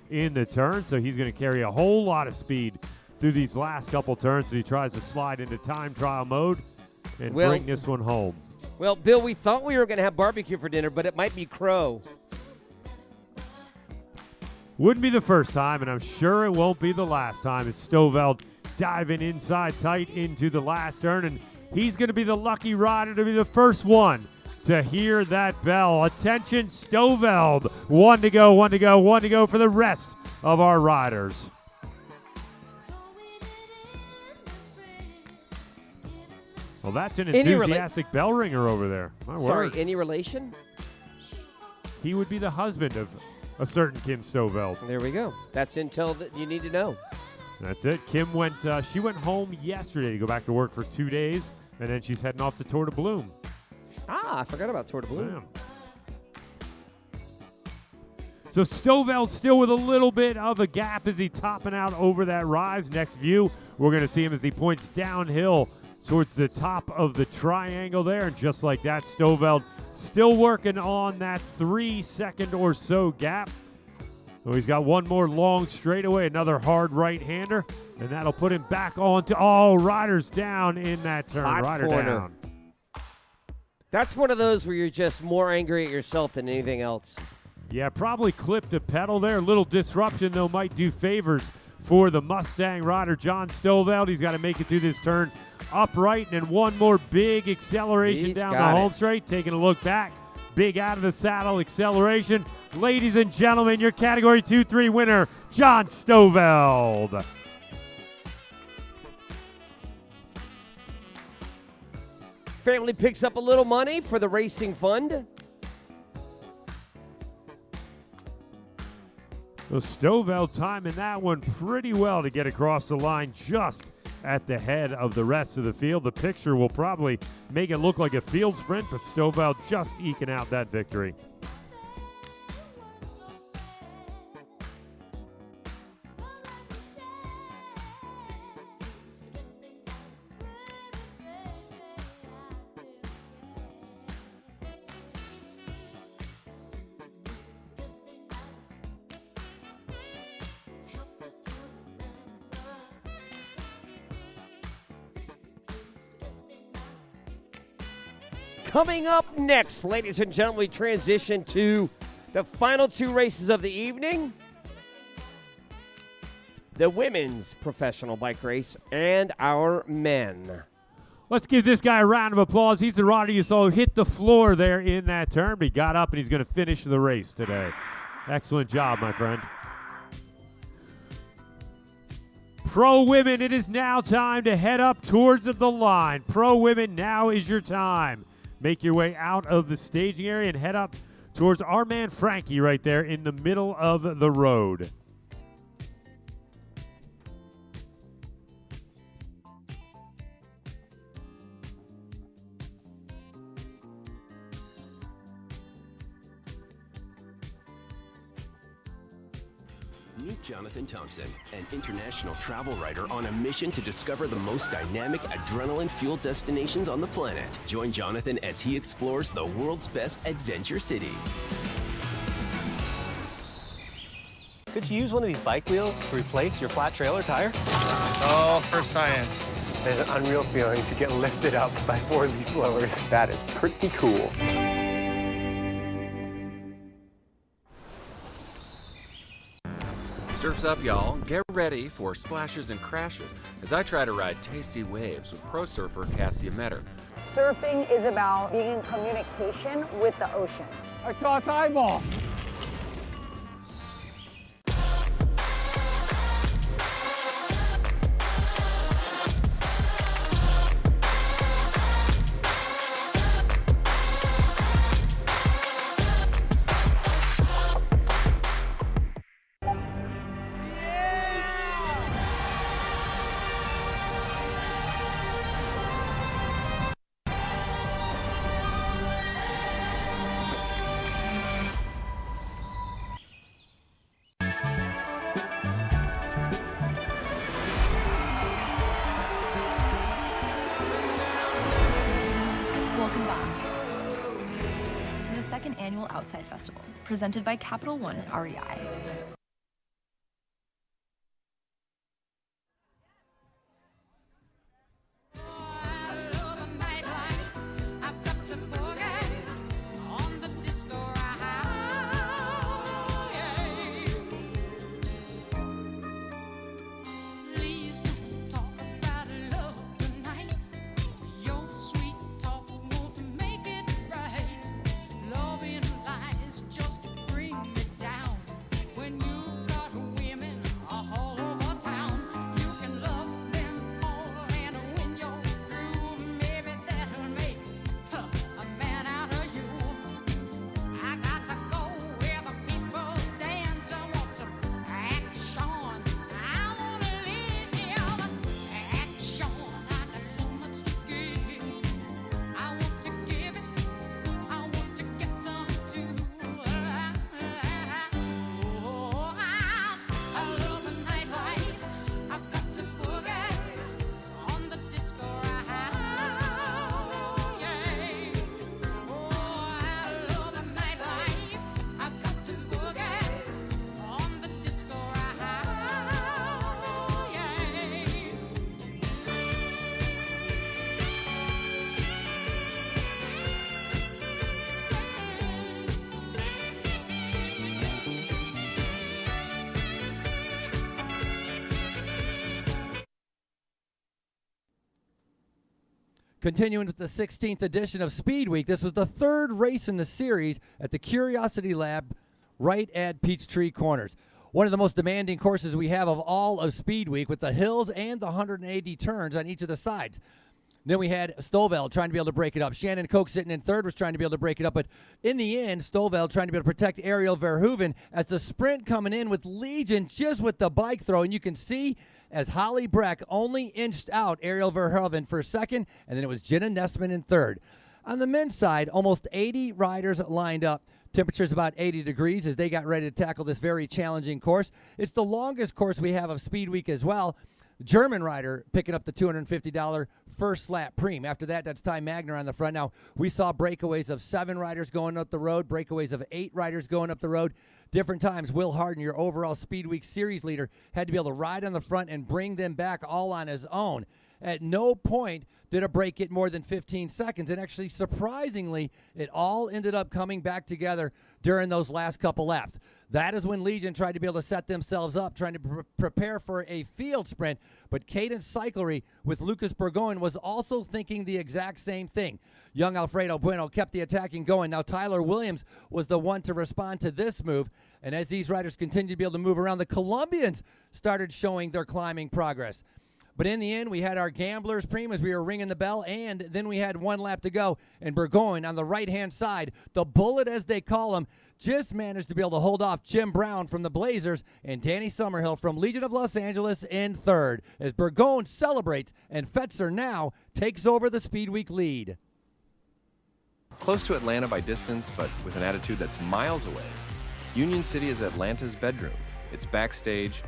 in the turn, so he's going to carry a whole lot of speed through these last couple turns as he tries to slide into time trial mode and bring this one home. Well, Bill, we thought we were going to have barbecue for dinner, but it might be crow. Wouldn't be the first time, and I'm sure it won't be the last time. It's Stoveld diving inside tight into the last turn, and he's going to be the lucky rider to be the first one to hear that bell. Attention, Stoveld. One to go, one to go, one to go for the rest of our riders. Well, that's an enthusiastic bell ringer over there. My word. Sorry, any relation? He would be the husband of a certain Kim Stoveld. There we go. That's intel that you need to know. That's it. Kim went home yesterday to go back to work for 2 days, and then she's heading off to Tour de Bloom. Ah, I forgot about Tour de Bloom. Yeah. So Stoveld still with a little bit of a gap as he topping out over that rise. Next view, we're going to see him as he points downhill towards the top of the triangle there. And just like that, Stoveld still working on that 3 second or so gap. So he's got one more long straightaway, another hard right-hander, and that'll put him back on to all riders down in that turn. Hot Rider corner. down. That's one of those where you're just more angry at yourself than anything else. Yeah, probably clipped a pedal there. A little disruption, though, might do favors for the Mustang rider, John Stoveld. He's got to make it through this turn upright, and then one more big acceleration down the home straight. Taking a look back. Big out of the saddle acceleration. Ladies and gentlemen, your Category 2-3 winner, John Stoveld. Family picks up a little money for the racing fund. Well, Stoveld timing that one pretty well to get across the line just at the head of the rest of the field. The picture will probably make it look like a field sprint, but Stoveld just eking out that victory. Coming up next, ladies and gentlemen, we transition to the final two races of the evening. The women's professional bike race and our men. Let's give this guy a round of applause. He's the rider you saw hit the floor there in that turn, but he got up and he's going to finish the race today. Excellent job, my friend. Pro Women, it is now time to head up towards the line. Pro Women, now is your time. Make your way out of the staging area and head up towards our man Frankie right there in the middle of the road. Meet Jonathan Thompson, an international travel writer on a mission to discover the most dynamic adrenaline-fueled destinations on the planet. Join Jonathan as he explores the world's best adventure cities. Could you use one of these bike wheels to replace your flat trailer tire? It's all for science. There's an unreal feeling to get lifted up by 4 leaf blowers. That is pretty cool. Surf's up, y'all. Get ready for splashes and crashes as I try to ride tasty waves with pro surfer Cassia Metter. Surfing is about being in communication with the ocean. I saw its eyeball. Annual Outside Festival, presented by Capital One REI. Continuing with the 16th edition of Speed Week, this was the third race in the series at the Curiosity Lab right at Peachtree Corners. One of the most demanding courses we have of all of Speed Week, with the hills and the 180 turns on each of the sides. Then we had Stovall trying to be able to break it up. Shannon Koch sitting in third was trying to be able to break it up. But in the end, Stovall trying to be able to protect Ariel Verhoeven as the sprint coming in with Legion just with the bike throw. And you can see as Holly Breck only inched out Ariel Verhoeven for second, and then it was Jenna Nessman in third. On the men's side, almost 80 riders lined up. Temperatures about 80 degrees as they got ready to tackle this very challenging course. It's the longest course we have of Speed Week as well. German rider picking up the $250 first lap preem. After that, that's Ty Magner on the front. Now, we saw breakaways of 7 riders going up the road, breakaways of 8 riders going up the road. Different times, Will Harden, your overall Speed Week series leader, had to be able to ride on the front and bring them back all on his own. At no point did a break get more than 15 seconds. And actually, surprisingly, it all ended up coming back together during those last couple laps. That is when Legion tried to be able to set themselves up, trying to prepare for a field sprint. But Cadence Cyclery with Lucas Burgoyne was also thinking the exact same thing. Young Alfredo Bueno kept the attacking going. Now Tyler Williams was the one to respond to this move. And as these riders continued to be able to move around, the Colombians started showing their climbing progress. But in the end, we had our gamblers preem as we were ringing the bell, and then we had 1 lap to go. And Burgoyne on the right-hand side, the bullet as they call him, just managed to be able to hold off Jim Brown from the Blazers and Danny Summerhill from Legion of Los Angeles in third as Burgoyne celebrates and Fetzer now takes over the Speed Week lead. Close to Atlanta by distance, but with an attitude that's miles away, Union City is Atlanta's bedroom, its backstage,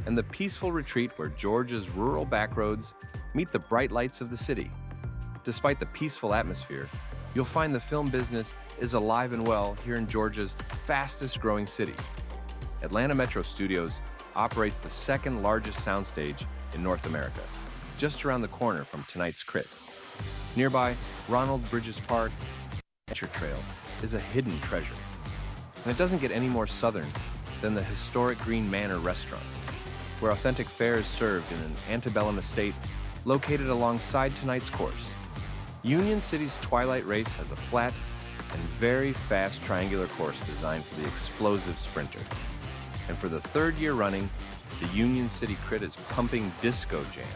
and the peaceful retreat where Georgia's rural backroads meet the bright lights of the city. Despite the peaceful atmosphere, you'll find the film business is alive and well here in Georgia's fastest growing city. Atlanta Metro Studios operates the 2nd largest soundstage in North America, just around the corner from tonight's crit. Nearby, Ronald Bridges Park Adventure Trail is a hidden treasure. And it doesn't get any more southern than the historic Green Manor restaurant, where authentic fare is served in an antebellum estate located alongside tonight's course. Union City's Twilight Race has a flat and very fast triangular course designed for the explosive sprinter. And for the 3rd year running, the Union City Crit is pumping disco jams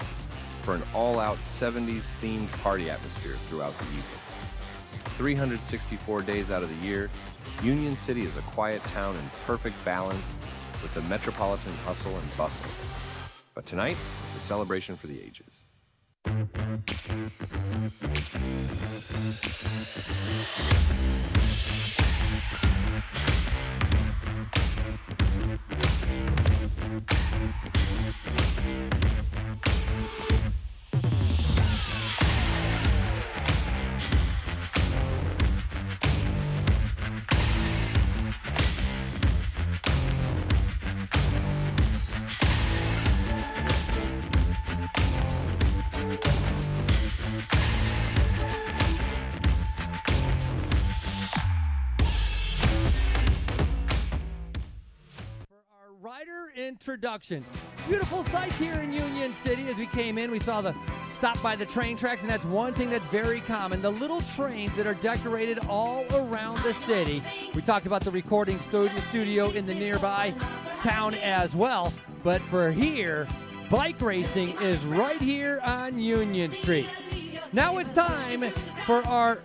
for an all-out 70s themed party atmosphere throughout the evening. 364 days out of the year, Union City is a quiet town in perfect balance with the metropolitan hustle and bustle. But tonight, it's a celebration for the ages. Introduction. Beautiful sights here in Union City. As we came in, we saw the stop by the train tracks, and that's one thing that's very common. The little trains that are decorated all around the city. We talked about the recording studio in the nearby town as well, but for here, bike racing is right here on Union Street. Now it's time for our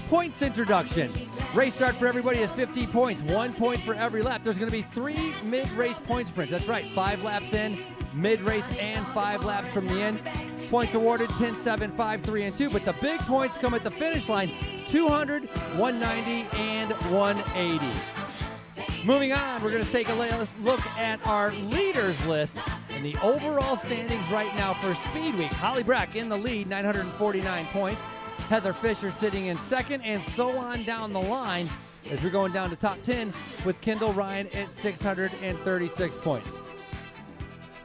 points introduction. Race start for everybody is 50 points, 1 point for every lap. There's going to be 3 mid-race point sprints. That's right, 5 laps in, mid-race, and 5 laps from the end. Points awarded 10, 7, 5, 3, and 2. But the big points come at the finish line, 200, 190, and 180. Moving on, we're going to take a look at our leaders list and the overall standings right now for Speed Week. Holly Breck in the lead, 949 points. Heather Fisher sitting in second, and so on down the line as we're going down to top 10 with Kendall Ryan at 636 points.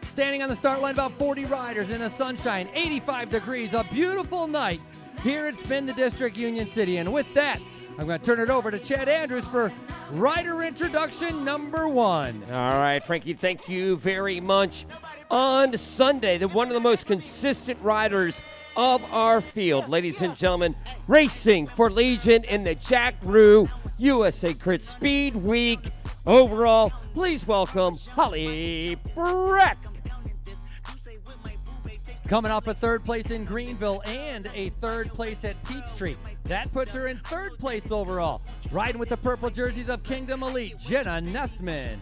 Standing on the start line, about 40 riders in the sunshine, 85 degrees, a beautiful night here at Spin the District, Union City. And with that, I'm going to turn it over to Chad Andrews for rider introduction number 1. All right, Frankie, thank you very much. On Sunday, one of the most consistent riders of our field, ladies and gentlemen, racing for Legion in the Jack Rue USACRITS Speed Week. Overall, please welcome Holly Breck. Coming off a 3rd place in Greenville and a 3rd place at Peachtree. That puts her in 3rd place overall. Riding with the purple jerseys of Kingdom Elite, Jenna Nessman.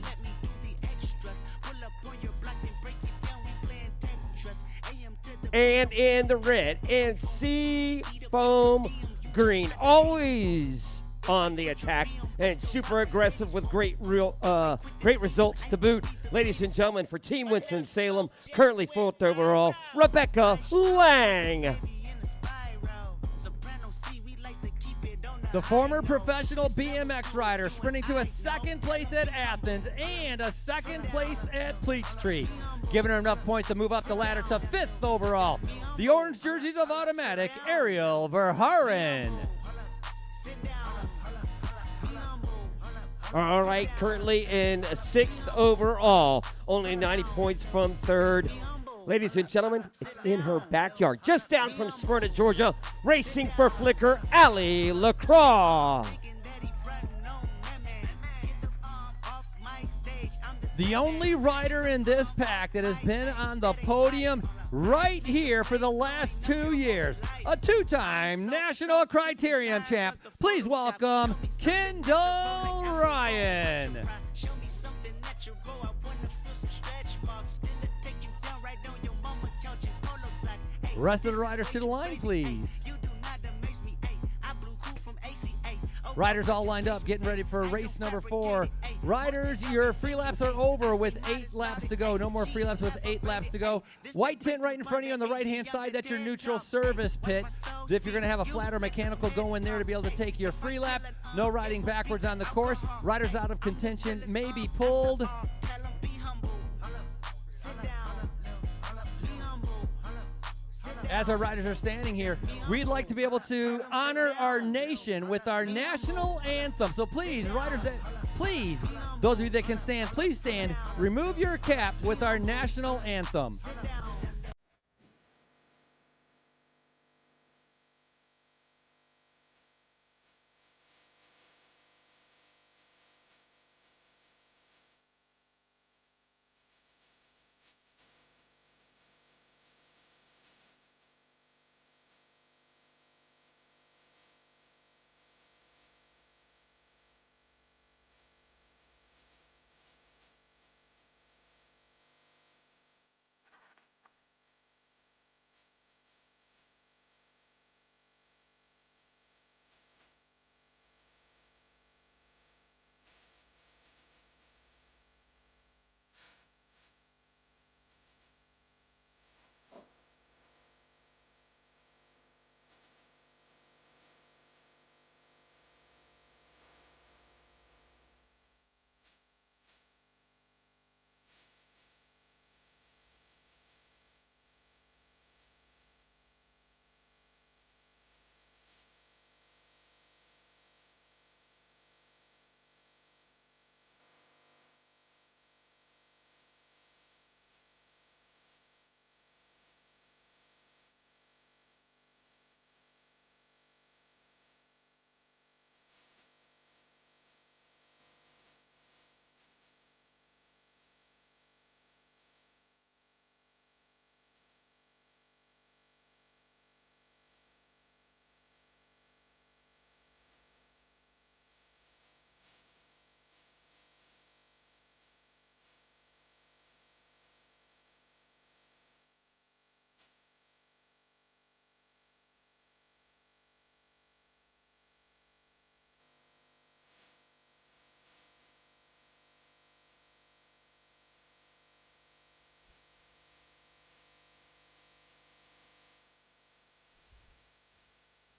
And in the red and sea foam green, always on the attack and super aggressive with great results to boot. Ladies and gentlemen, for Team Winston-Salem, currently 4th overall, Rebecca Lang. The former professional BMX rider sprinting to a 2nd place at Athens and a 2nd place at Peachtree, giving her enough points to move up the ladder to 5th overall. The orange jerseys of Automatic, Ariel Verhaeren. All right, currently in 6th overall, only 90 points from 3rd. Ladies and gentlemen, it's in her backyard, just down from Smyrna, Georgia, racing for Flickr, Allie LaCroix. The only rider in this pack that has been on the podium right here for the last 2 years. A 2-time national Criterium champ. Please welcome Kendall Ryan. Rest of the riders to the line, please. Riders all lined up, getting ready for race number 4. Riders, your free laps are over with 8 laps to go. No more free laps with 8 laps to go. White tent right in front of you on the right-hand side. That's your neutral service pit. If you're going to have a flat or mechanical, go in there to be able to take your free lap. No riding backwards on the course. Riders out of contention may be pulled. As our riders are standing here, we'd like to be able to honor our nation with our national anthem. So please, riders, please, those of you that can stand, please stand. Remove your cap with our national anthem.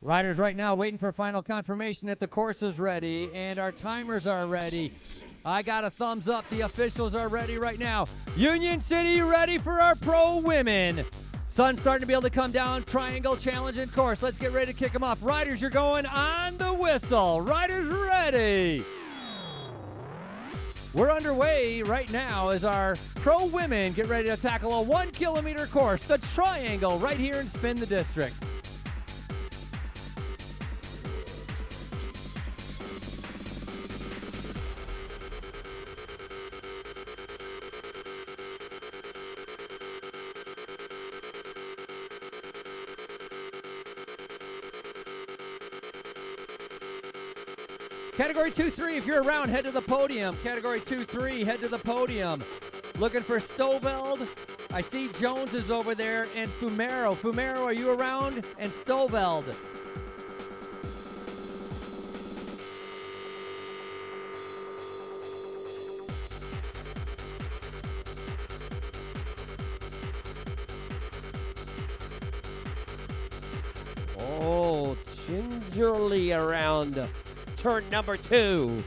Riders right now waiting for final confirmation that the course is ready and our timers are ready. I got a thumbs up. The officials are ready right now. Union City ready for our pro women. Sun's starting to be able to come down. Triangle challenge and course. Let's get ready to kick them off. Riders, you're going on the whistle. Riders ready. We're underway right now as our pro women get ready to tackle a 1 kilometer course, the Triangle, right here in Spin the District. Category 2-3, if you're around, head to the podium. Category 2-3, head to the podium. Looking for Stoveld. I see Jones is over there, and Fumero. Fumero, are you around? And Stoveld. Oh, gingerly around turn number 2.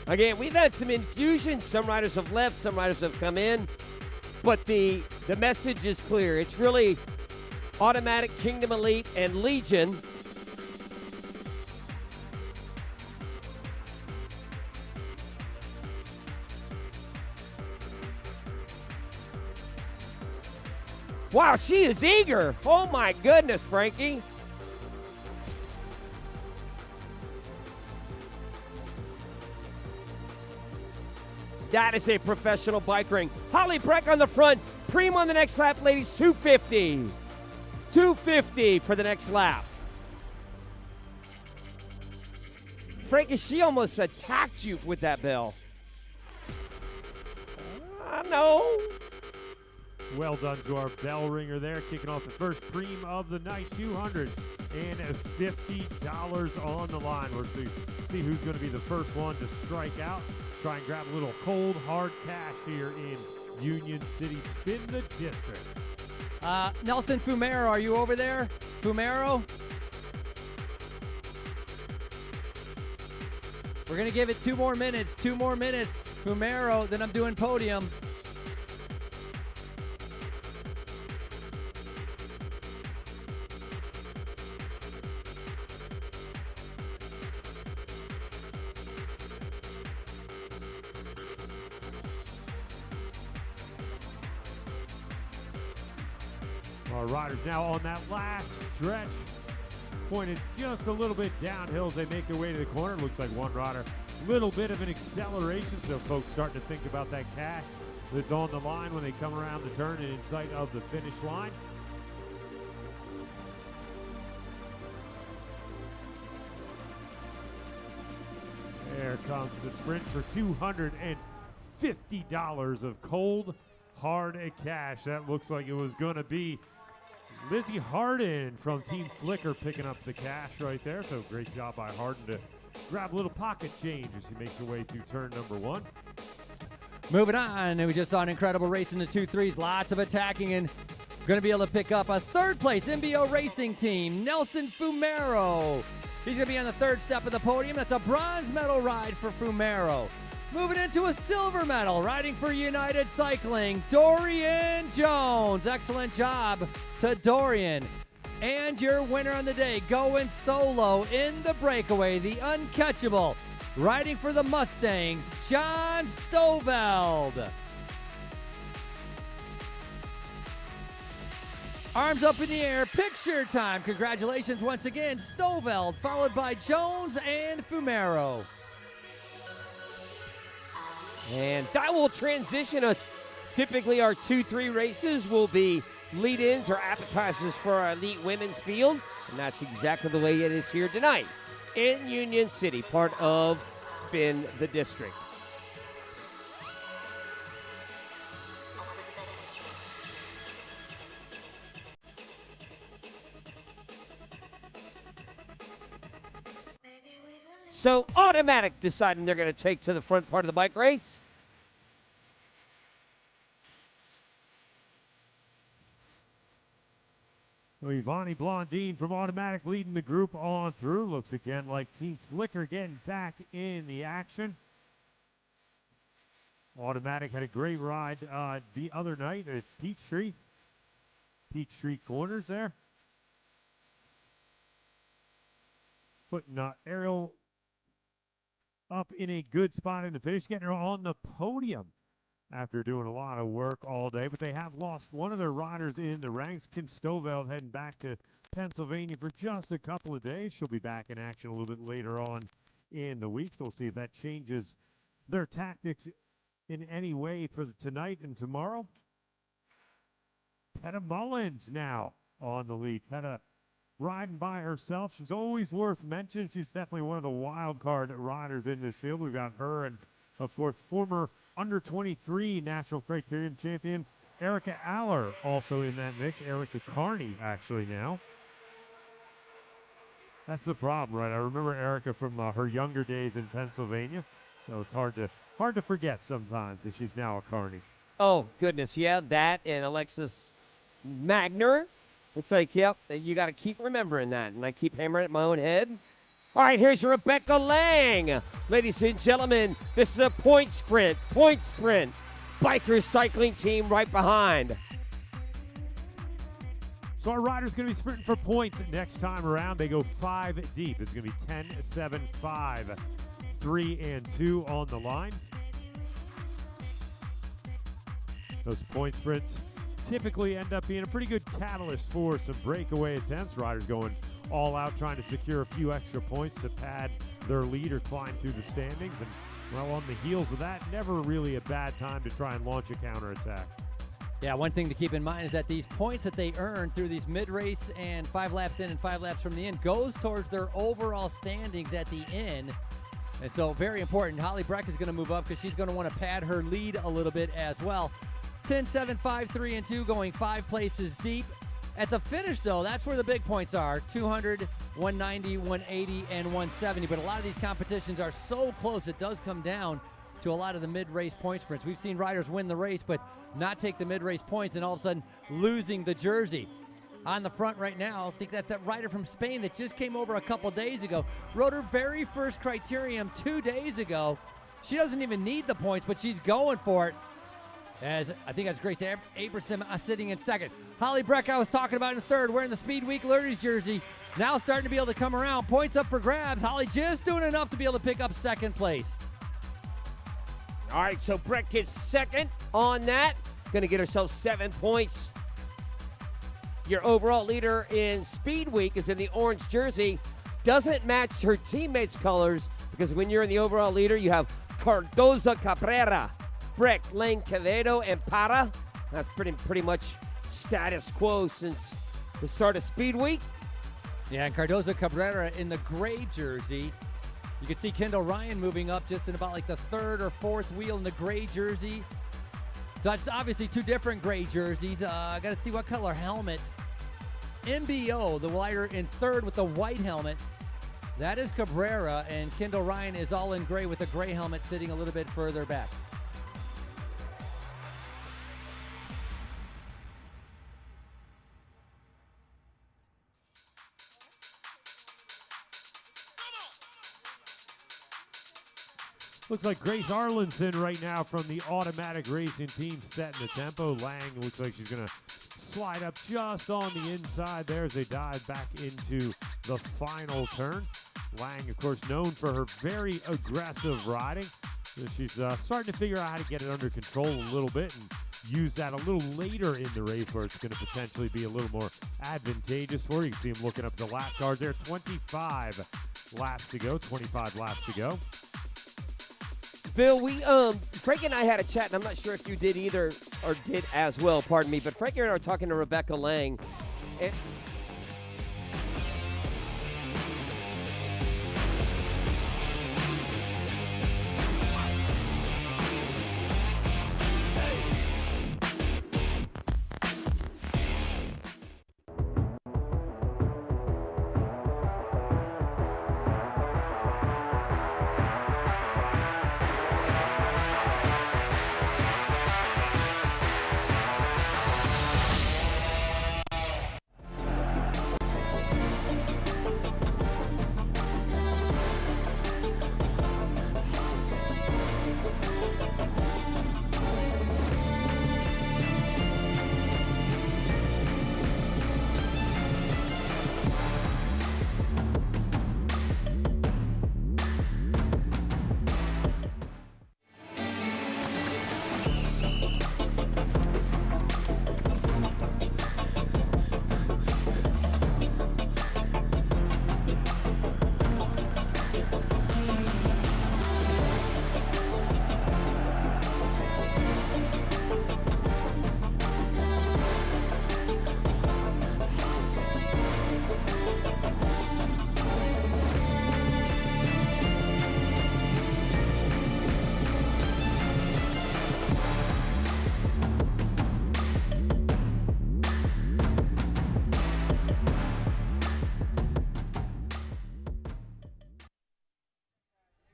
Again, we've had some infusions. Some riders have left, some riders have come in. But the message is clear. It's really Automatic, Kingdom Elite, and Legion. Wow, she is eager. Oh my goodness, Frankie. That is a professional bike ring. Holly Breck on the front. Preem on the next lap, ladies. 250. 250 for the next lap. Frankie, she almost attacked you with that bell. No. Well done to our bell ringer there, kicking off the first Preem of the night. $250 on the line. We're to see who's going to be the first one to strike out. Try and grab a little cold, hard cash here in Union City. Spin the District. Nelson Fumero, are you over there? Fumero? We're going to give it 2 more minutes. 2 more minutes. Fumero, then I'm doing podium. Our riders now on that last stretch, pointed just a little bit downhill as they make their way to the corner. Looks like one rider, little bit of an acceleration, so folks starting to think about that cash that's on the line when they come around the turn and in sight of the finish line. There comes the sprint for $250 of cold, hard cash. That looks like it was going to be Lizzie Harden from Team Flicker picking up the cash right there. So great job by Harden to grab a little pocket change as he makes her way through turn number 1. Moving on, and we just saw an incredible race in the 2-3s. Lots of attacking, and going to be able to pick up a 3rd place MBO Racing Team, Nelson Fumero. He's going to be on the 3rd step of the podium. That's a bronze medal ride for Fumero. Moving into a silver medal, riding for United Cycling, Dorian Jones. Excellent job to Dorian. And your winner on the day, going solo in the breakaway, the uncatchable, riding for the Mustangs, John Stoveld. Arms up in the air, picture time. Congratulations once again, Stoveld, followed by Jones and Fumero. And that will transition us. Typically, our 2-3 races will be lead-ins or appetizers for our elite women's field. And that's exactly the way it is here tonight in Union City, part of Spin the District. So Automatic deciding they're going to take to the front part of the bike race. So Ivani Blondine from Automatic leading the group on through. Looks again like Team Flicker getting back in the action. Automatic had a great ride the other night at Peachtree Corners there. Putting Ariel up in a good spot in the finish, getting her on the podium after doing a lot of work all day. But they have lost one of their riders in the ranks. Kim Stoveld heading back to Pennsylvania for just a couple of days. She'll be back in action a little bit later on in the week. So we'll see if that changes their tactics in any way for tonight and tomorrow. Peta Mullins now on the lead. Peta riding by herself. She's always worth mentioning. She's definitely one of the wild card riders in this field. We've got her and, of course, former under-23 National Criterium champion Erica Aller also in that mix. Erica Carney, actually, now. That's the problem, right? I remember Erica from her younger days in Pennsylvania, so it's hard to forget sometimes that she's now a Carney. Oh, goodness, yeah, that and Alexis Magner. It's like, yep, you got to keep remembering that, and I keep hammering it in my own head. All right, here's Rebecca Lang. Ladies and gentlemen, this is a point sprint. Biker cycling team right behind. So our rider's going to be sprinting for points next time around. They go 5 deep. It's going to be 10, 7, 5, 3, and 2 on the line. Those point sprints typically end up being a pretty good catalyst for some breakaway attempts. Riders going all out trying to secure a few extra points to pad their lead or climb through the standings. And, well, on the heels of that, never really a bad time to try and launch a counterattack. Yeah, one thing to keep in mind is that these points that they earn through these mid-race and 5 laps in and 5 laps from the end goes towards their overall standings at the end. And so very important. Holly Breck is going to move up because she's going to want to pad her lead a little bit as well. 10, 7, 5, 3, and 2 going 5 places deep. At the finish, though, that's where the big points are. 200, 190, 180, and 170. But a lot of these competitions are so close, it does come down to a lot of the mid-race point sprints. We've seen riders win the race, but not take the mid-race points and all of a sudden losing the jersey. On the front right now, I think that's that rider from Spain that just came over a couple days ago. Rode her very first Criterium 2 days ago. She doesn't even need the points, but she's going for it. As I think that's Grace Aberson sitting in second. Holly Breck, I was talking about in third, wearing the Speed Week Learners jersey. Now starting to be able to come around. Points up for grabs. Holly just doing enough to be able to pick up second place. All right, so Breck gets second on that. Going to get herself 7 points. Your overall leader in Speed Week is in the orange jersey. Doesn't match her teammates' colors because when you're in the overall leader, you have Cardoza Cabrera, Breck, Lang, Quevedo, and Para. That's pretty much status quo since the start of Speed Week. Yeah, and Cardoza Cabrera in the gray jersey. You can see Kendall Ryan moving up just in about like the third or fourth wheel in the gray jersey. So it's obviously 2 different gray jerseys. I got to see what color helmet. MBO, the rider in third with the white helmet. That is Cabrera, and Kendall Ryan is all in gray with a gray helmet sitting a little bit further back. Looks like Grace Arlinson right now from the Automatic Racing team setting the tempo. Lang looks like she's going to slide up just on the inside there as they dive back into the final turn. Lang, of course, known for her very aggressive riding. So she's starting to figure out how to get it under control a little bit and use that a little later in the race where it's going to potentially be a little more advantageous for her. You can see him looking up the lap cards there. 25 laps to go. Bill, Frank and I had a chat, and I'm not sure if you did either or did as well, pardon me, but Frank and I are talking to Rebecca Lang. And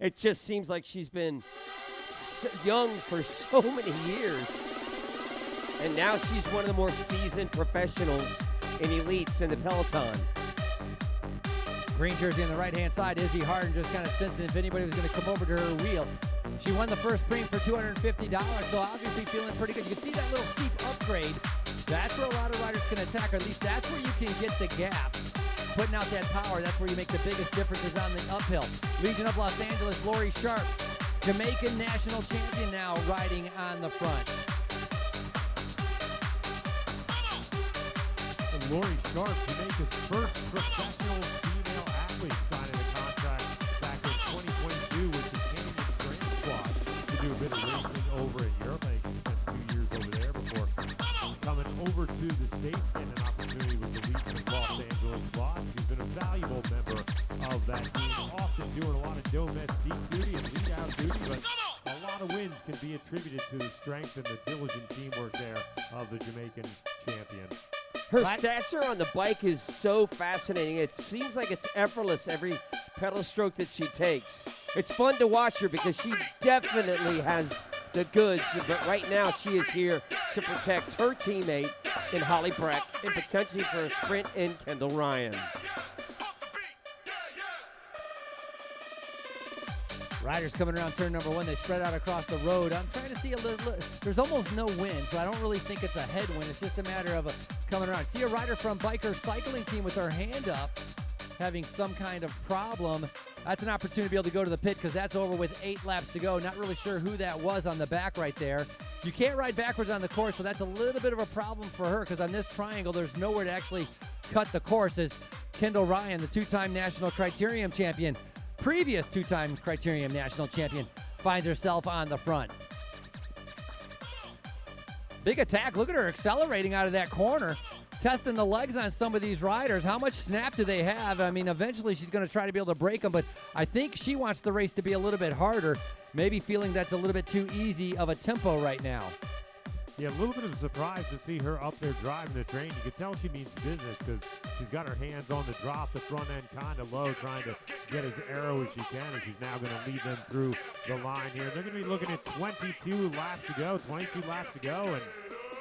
It just seems like she's been young for so many years. And now she's one of the more seasoned professionals in elites in the Peloton. Green jersey on the right-hand side. Izzy Harden just kind of sensing if anybody was going to come over to her wheel. She won the first premium for $250, so obviously feeling pretty good. You can see that little steep upgrade. That's where a lot of riders can attack, or at least that's where you can get the gap. Putting out that power, that's where you make the biggest differences on the uphill. Legion of Los Angeles, Lori Sharp, Jamaican national champion now riding on the front. And Lori Sharp, Jamaica's first professional female athlete, signing a contract back in 2022 with the Canadian Grand Squad to do a bit of racing over in Europe. I think she spent 2 years over there before coming over to the States, getting an opportunity with the Legion of Los Angeles squad. She's been a valuable member of that team, often doing a lot of domestique duty and lead-out duty, but a lot of wins can be attributed to the strength and the diligent teamwork there of the Jamaican champion. Her stature on the bike is so fascinating. It seems like it's effortless every pedal stroke that she takes. It's fun to watch her because she definitely has the goods, but right now she is here to protect her teammate in Holly Breck and potentially for a sprint in Kendall Ryan. Riders coming around turn number 1, they spread out across the road. I'm trying to see a little, there's almost no wind, so I don't really think it's a headwind. It's just a matter of coming around. See a rider from Biker Cycling Team with her hand up, having some kind of problem. That's an opportunity to be able to go to the pit because that's over with 8 laps to go. Not really sure who that was on the back right there. You can't ride backwards on the course, so that's a little bit of a problem for her because on this triangle, there's nowhere to actually cut the course as Kendall Ryan, the 2-time national Criterium champion, previous 2-time Criterium national champion, finds herself on the front. Big attack. Look at her accelerating out of that corner, testing the legs on some of these riders. How much snap do they have? I mean, eventually she's going to try to be able to break them, but I think she wants the race to be a little bit harder, maybe feeling that's a little bit too easy of a tempo right now. Yeah, a little bit of a surprise to see her up there driving the train. You can tell she means business because she's got her hands on the drop, the front end kind of low, trying to get as arrow as she can, and she's now going to lead them through the line here. They're going to be looking at 22 laps to go, and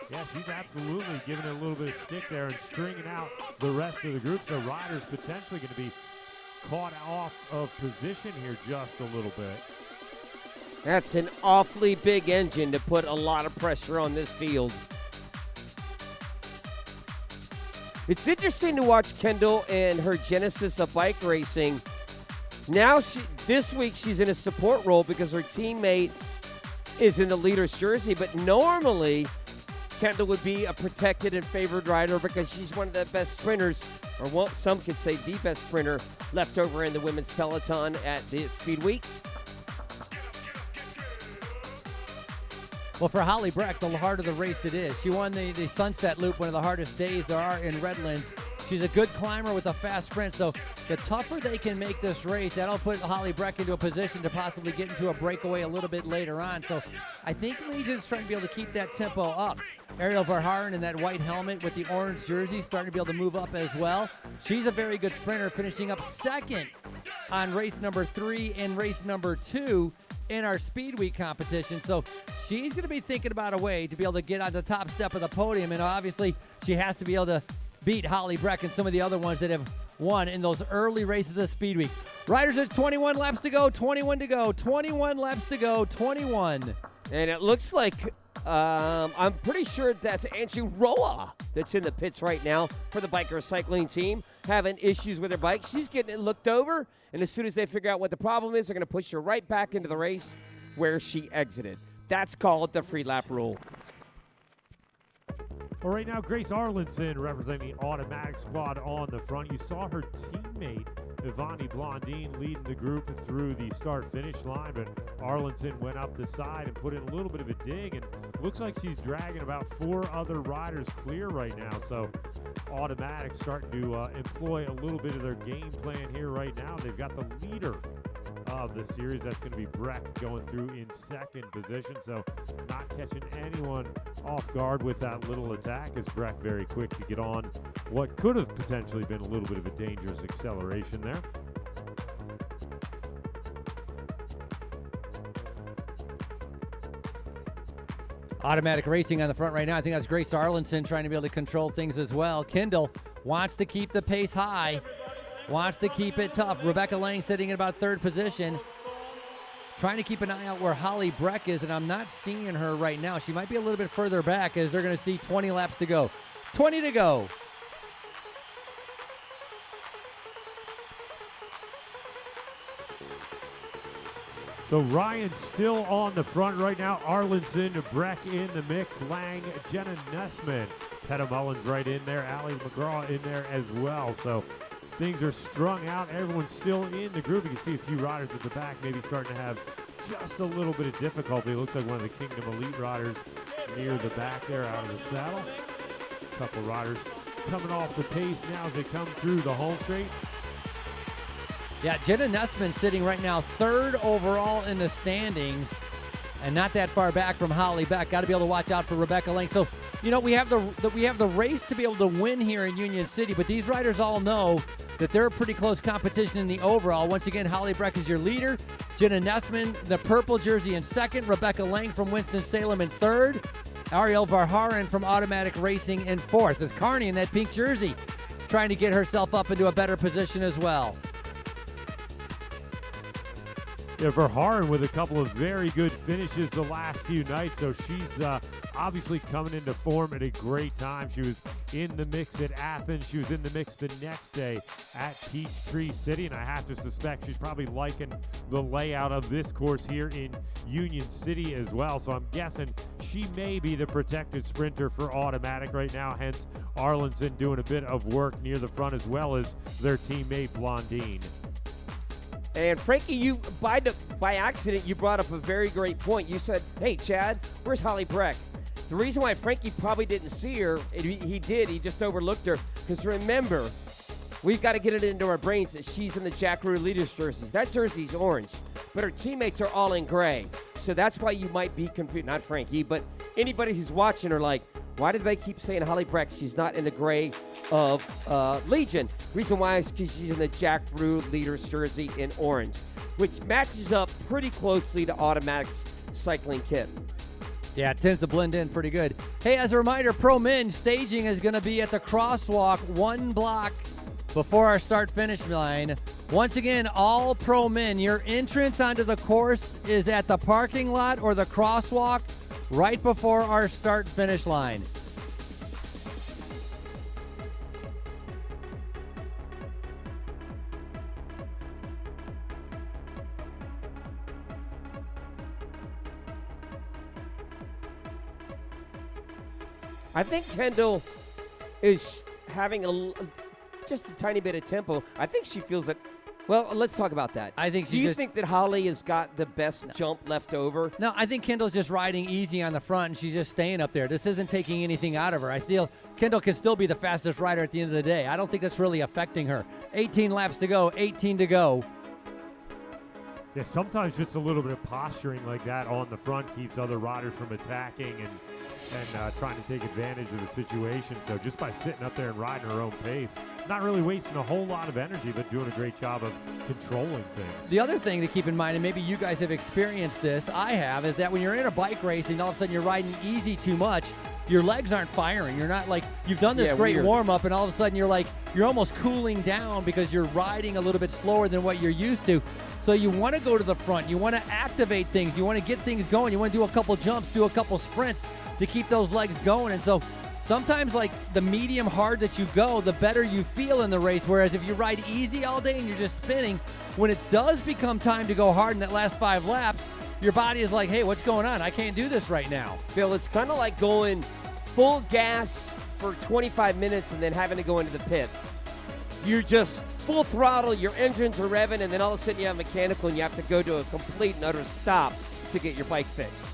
yeah, she's absolutely giving it a little bit of stick there and stringing out the rest of the group. So riders potentially going to be caught off of position here just a little bit. That's an awfully big engine to put a lot of pressure on this field. It's interesting to watch Kendall and her genesis of bike racing. Now, this week, she's in a support role because her teammate is in the leader's jersey, but normally Kendall would be a protected and favored rider because she's one of the best sprinters, or some could say the best sprinter left over in the women's peloton at the Speed Week. Well, for Holly Breck, the harder the race it is. She won the Sunset Loop, one of the hardest days there are in Redlands. She's a good climber with a fast sprint, so the tougher they can make this race, that'll put Holly Breck into a position to possibly get into a breakaway a little bit later on. So I think Legion's trying to be able to keep that tempo up. Ariel Verhaeren in that white helmet with the orange jersey starting to be able to move up as well. She's a very good sprinter, finishing up second on race number 3 and race number 2 in our Speed Week competition. So she's going to be thinking about a way to be able to get on the top step of the podium, and obviously she has to be able to beat Holly Breck and some of the other ones that have won in those early races of Speed Week. Riders, there's 21 laps to go, 21 to go, 21 laps to go, 21. And it looks like, I'm pretty sure that's Angie Roa that's in the pits right now for the Biker Cycling Team, having issues with her bike. She's getting it looked over, and as soon as they figure out what the problem is, they're going to push her right back into the race where she exited. That's called the free lap rule. Well, right now, Grace Arlinson representing the Automatic Squad on the front. You saw her teammate, Ivani Blondine, leading the group through the start-finish line, but Arlinson went up the side and put in a little bit of a dig, and looks like she's dragging about 4 other riders clear right now. So Automatic starting to employ a little bit of their game plan here right now. They've got the leader of the series. That's going to be Breck going through in second position. So not catching anyone off guard with that little attack, as Breck very quick to get on what could have potentially been a little bit of a dangerous acceleration there. Automatic Racing on the front right now. I think that's Grace Arlinson trying to be able to control things as well. Kendall wants to keep the pace high, wants to keep it tough. Rebecca Lang sitting in about third position, trying to keep an eye out where Holly Breck is, and I'm not seeing her right now. She might be a little bit further back as they're going to see 20 laps to go. 20 to go. So Ryan's still on the front right now. Arlinson, Breck in the mix. Lang, Jenna Nussman. Peta Mullins right in there. Allie McGraw in there as well. So things are strung out. Everyone's still in the group. You can see a few riders at the back maybe starting to have just a little bit of difficulty. It looks like one of the Kingdom Elite riders near the back there out of the saddle. A couple riders coming off the pace now as they come through the home straight. Yeah, Jenna Nussman sitting right now third overall in the standings and not that far back from Holly Beck. Got to be able to watch out for Rebecca Lang. So, you know, we have the race to be able to win here in Union City, but these riders all know that they're a pretty close competition in the overall. Once again, Holly Breck is your leader. Jenna Nussman, the purple jersey, in second. Rebecca Lang from Winston-Salem in third. Ariel Varharan from Automatic Racing in fourth. As Carney in that pink jersey trying to get herself up into a better position as well. Yeah, Verhaaren with a couple of very good finishes the last few nights, so she's obviously coming into form at a great time. She was in the mix at Athens. She was in the mix the next day at Peachtree City, and I have to suspect she's probably liking the layout of this course here in Union City as well. So I'm guessing she may be the protected sprinter for Automatic right now, hence Arlinson doing a bit of work near the front as well as their teammate Blondine. And Frankie, you by accident, you brought up a very great point. You said, hey, Chad, where's Holly Breck? The reason why Frankie probably didn't see her, he did, he just overlooked her, because remember, we've got to get it into our brains that she's in the Jack Rue Leaders jerseys. That jersey's orange, but her teammates are all in gray. So that's why you might be confused, not Frankie, but anybody who's watching are like, why did they keep saying Holly Breck? She's not in the gray of Legion. Reason why is because she's in the Jack Rue Leaders jersey in orange, which matches up pretty closely to Automatic's cycling kit. Yeah, it tends to blend in pretty good. Hey, as a reminder, Pro Men staging is going to be at the crosswalk 1 block before our start-finish line. Once again, all Pro Men, your entrance onto the course is at the parking lot or the crosswalk right before our start-finish line. I think Kendall is having just a tiny bit of tempo. I think she feels it. Well, let's talk about that. I think. Do you think that Holly has got the best jump left over? No, I think Kendall's just riding easy on the front, and she's just staying up there. This isn't taking anything out of her. I feel Kendall can still be the fastest rider at the end of the day. I don't think that's really affecting her. 18 laps to go, 18 to go. Yeah, sometimes just a little bit of posturing like that on the front keeps other riders from attacking and trying to take advantage of the situation. So just by sitting up there and riding her own pace, not really wasting a whole lot of energy, but doing a great job of controlling things. The other thing to keep in mind, and maybe you guys have experienced this, I have, is that when you're in a bike race and all of a sudden you're riding easy too much, your legs aren't firing. You're not like, you've done this great warm-up, and all of a sudden you're almost cooling down because you're riding a little bit slower than what you're used to. So you want to go to the front. You want to activate things. You want to get things going. You want to do a couple jumps, do a couple sprints to keep those legs going. And so sometimes, like, the medium hard that you go, the better you feel in the race. Whereas if you ride easy all day and you're just spinning, when it does become time to go hard in that last 5 laps, your body is like, hey, what's going on? I can't do this right now. Phil, it's kind of like going full gas for 25 minutes and then having to go into the pit. You're just full throttle, your engines are revving, and then all of a sudden you have mechanical and you have to go to a complete and utter stop to get your bike fixed.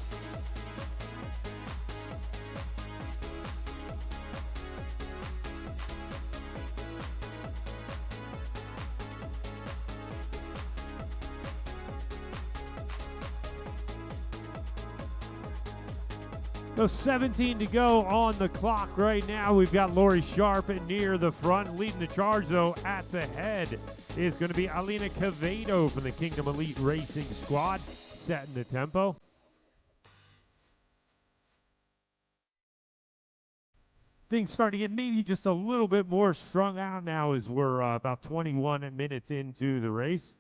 So 17 to go on the clock right now. We've got Lori Sharp near the front. Leading the charge, though, at the head is going to be Alina Cavedo from the Kingdom Elite Racing Squad, setting the tempo. things starting to get maybe just a little bit more strung out now as we're about 21 minutes into the race.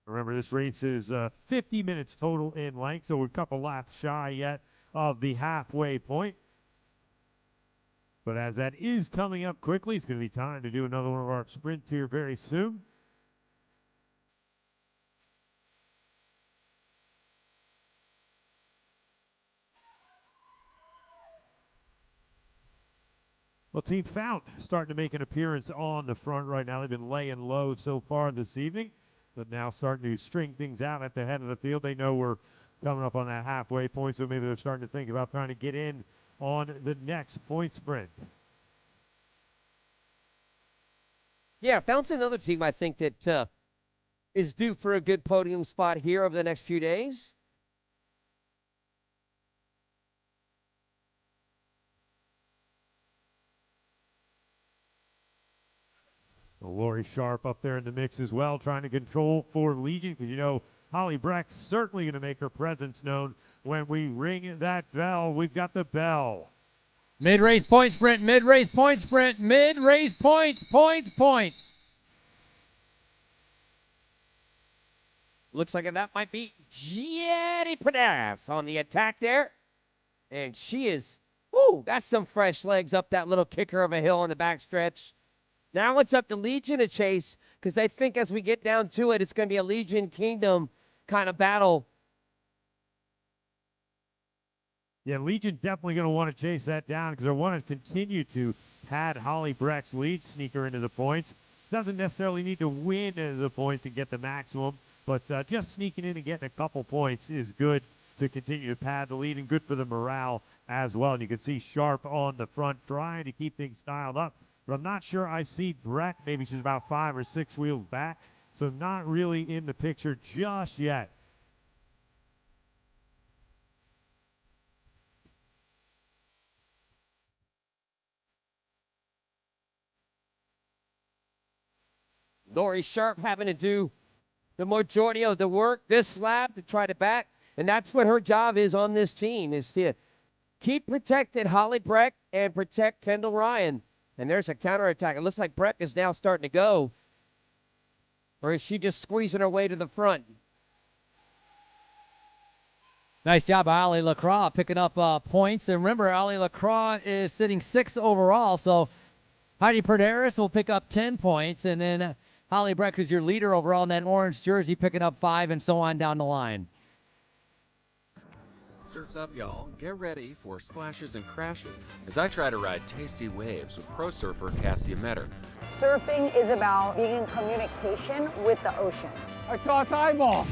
Remember, this race is 50 minutes total in length, so we're a couple laps shy yet of the halfway point. But as that is coming up quickly, it's going to be time to do another one of our sprints here very soon. Well, Team Fount starting to make an appearance on the front right now. They've been laying low so far this evening, but now starting to string things out at the head of the field. They know we're coming up on that halfway point, so maybe they're starting to think about trying to get in on the next point sprint. Yeah, Fount's another team I think that is due for a good podium spot here over the next few days. Lori Sharp up there in the mix as well, trying to control for Legion, because you know Holly Breck's certainly going to make her presence known when we ring that bell. We've got the bell. Mid-race point sprint, mid-race point sprint, mid-race point. Looks like that might be Jenny Padas on the attack there. And she is, whoo, that's some fresh legs up that little kicker of a hill on the backstretch. Now it's up to Legion to chase, because I think as we get down to it, it's going to be a Legion Kingdom kind of battle. Yeah, Legion definitely going to want to chase that down because they want to continue to pad Holly Breck's lead, sneak her into the points. Doesn't necessarily need to win the points to get the maximum, but just sneaking in and getting a couple points is good to continue to pad the lead and good for the morale as well. And you can see Sharp on the front trying to keep things dialed up. But I'm not sure I see Breck. Maybe she's about 5 or 6 wheels back, so not really in the picture just yet. Lori Sharp having to do the majority of the work this lap to try to back, and that's what her job is on this team, is to keep protected Holly Breck and protect Kendall Ryan. And there's a counterattack. It looks like Breck is now starting to go. Or is she just squeezing her way to the front? Nice job by Ali LaCroix picking up points. And remember, Ali LaCroix is sitting 6th overall, so Heidi Perderis will pick up 10 points. And then Holly Breck, who's your leader overall in that orange jersey, picking up 5, and so on down the line. Surf's up, y'all. Get ready for splashes and crashes as I try to ride tasty waves with pro surfer Cassia Metter. Surfing is about being in communication with the ocean. I caught eyeball.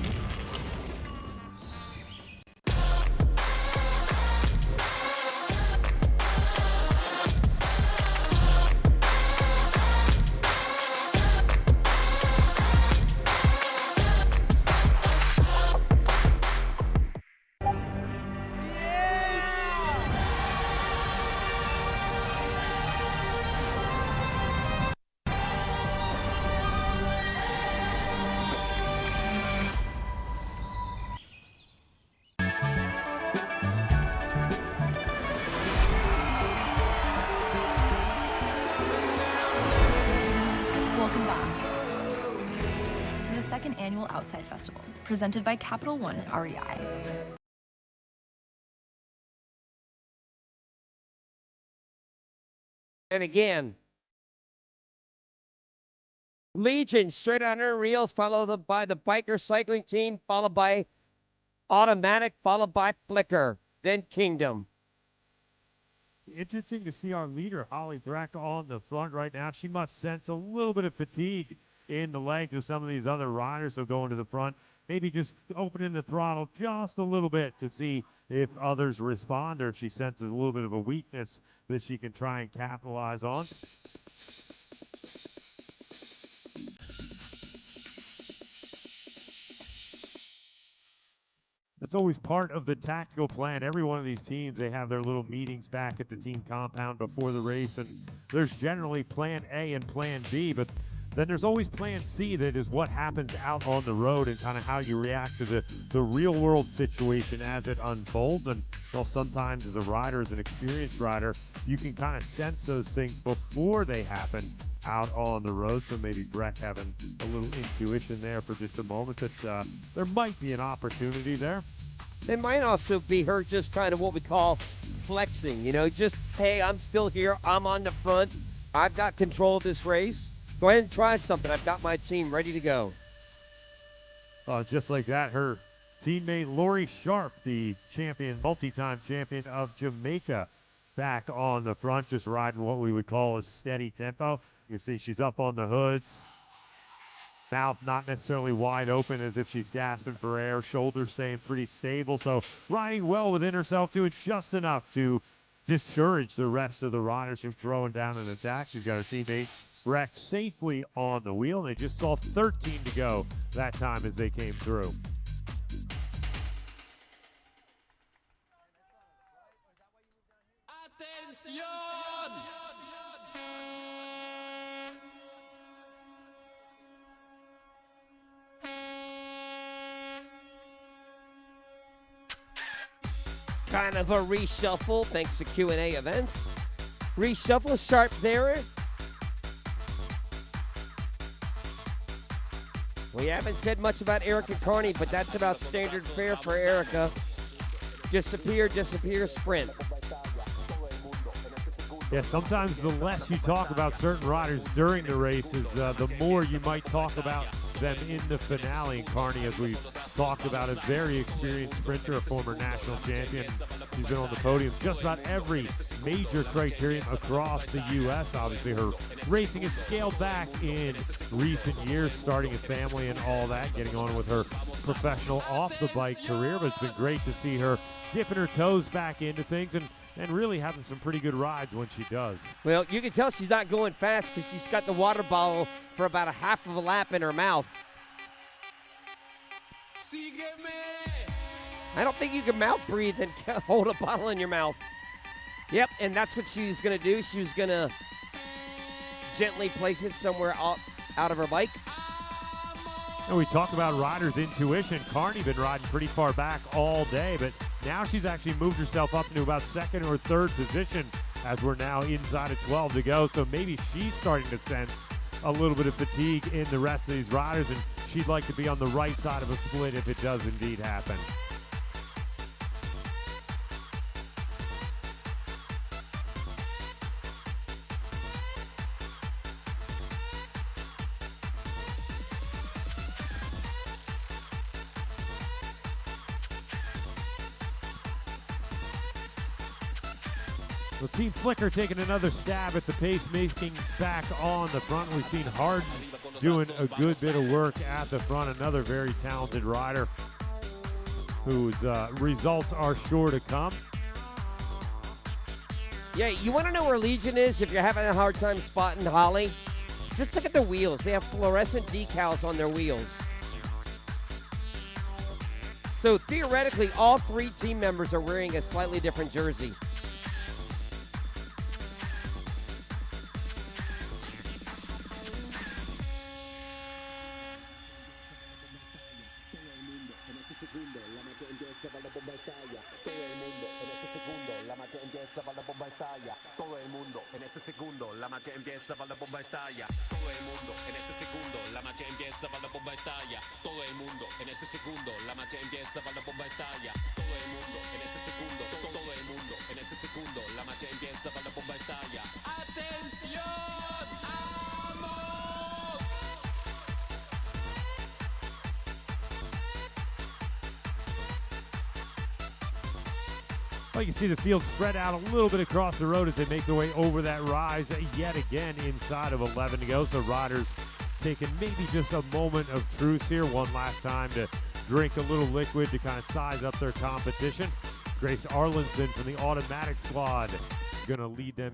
Annual Outside Festival, presented by Capital One REI. And again, Legion straight on her reels, followed by the biker cycling team, followed by Automatic, followed by Flicker, then Kingdom. Interesting to see our leader, Holly Breck, on the front right now. She must sense a little bit of fatigue in the legs of some of these other riders, so going to the front, maybe just opening the throttle just a little bit to see if others respond, or if she senses a little bit of a weakness that she can try and capitalize on. That's always part of the tactical plan. Every one of these teams, they have their little meetings back at the team compound before the race, and there's generally plan A and plan B, but then there's always plan C, that is what happens out on the road and kind of how you react to the real world situation as it unfolds. And Well, sometimes as a rider, as an experienced rider, you can kind of sense those things before they happen out on the road. So maybe Breck having a little intuition there for just a moment that there might be an opportunity there. It might also be her just kind of what we call flexing, just, hey, I'm still here. I'm on the front. I've got control of this race. Go ahead and try something. I've got my team ready to go. Just like that, her teammate Lori Sharp, the champion, multi-time champion of Jamaica, back on the front, just riding what we would call a steady tempo. You see she's up on the hoods. Mouth not necessarily wide open as if she's gasping for air. Shoulders staying pretty stable. So riding well within herself, doing just enough to discourage the rest of the riders from throwing down an attack. She's got her teammate Breck safely on the wheel. They just saw 13 to go that time as they came through. Kind of a reshuffle thanks to Q&A events. Reshuffle, Sharp there. We haven't said much about Erica Carney, but that's about standard fare for Erica. Disappear, sprint. Yeah, sometimes the less you talk about certain riders during the races, the more you might talk about them in the finale. And Carney, as we've talked about, a very experienced sprinter, a former national champion. She's been on the podium just about every major criterium across the U.S. Obviously, her racing has scaled back in recent years, starting a family and all that, getting on with her professional off-the-bike career. But it's been great to see her dipping her toes back into things and really having some pretty good rides when she does. Well, you can tell she's not going fast because she's got the water bottle for about a half of a lap in her mouth. I don't think you can mouth breathe and hold a bottle in your mouth. Yep, and that's what she's going to do. She was going to gently place it somewhere out of her bike. And we talk about riders' intuition. Carney been riding pretty far back all day, but now she's actually moved herself up into about second or third position as we're now inside of 12 to go. So maybe she's starting to sense a little bit of fatigue in the rest of these riders, and she'd like to be on the right side of a split if it does indeed happen. Well, Team Flicker taking another stab at the pace-making back on the front. We've seen Harden doing a good bit of work at the front. Another very talented rider whose results are sure to come. Yeah, you want to know where Legion is if you're having a hard time spotting Holly? Just look at the wheels. They have fluorescent decals on their wheels. So theoretically, all three team members are wearing a slightly different jersey. Well, you can see the field spread out a little bit across the road as they make their way over that rise yet again inside of 11 to go. So riders taking maybe just a moment of truce here one last time to drink a little liquid to kind of size up their competition. Grace Arlinson from the automatic squad going to lead them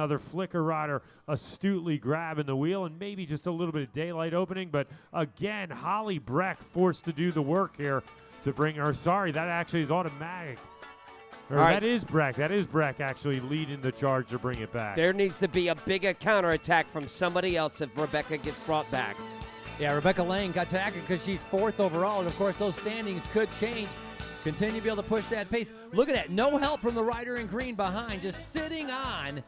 another Flicker rider astutely grabbing the wheel, and maybe just a little bit of daylight opening. But again, Holly Breck forced to do the work here to bring her. Sorry, that actually is automatic. Or that is Breck. That is Breck actually leading the charge to bring it back. There needs to be a bigger counterattack from somebody else if Rebecca gets brought back. Yeah, Rebecca Lang got attacking because she's 4th overall, and of course those standings could change. Continue to be able to push that pace. Look at that, no help from the rider in green behind, just sitting on,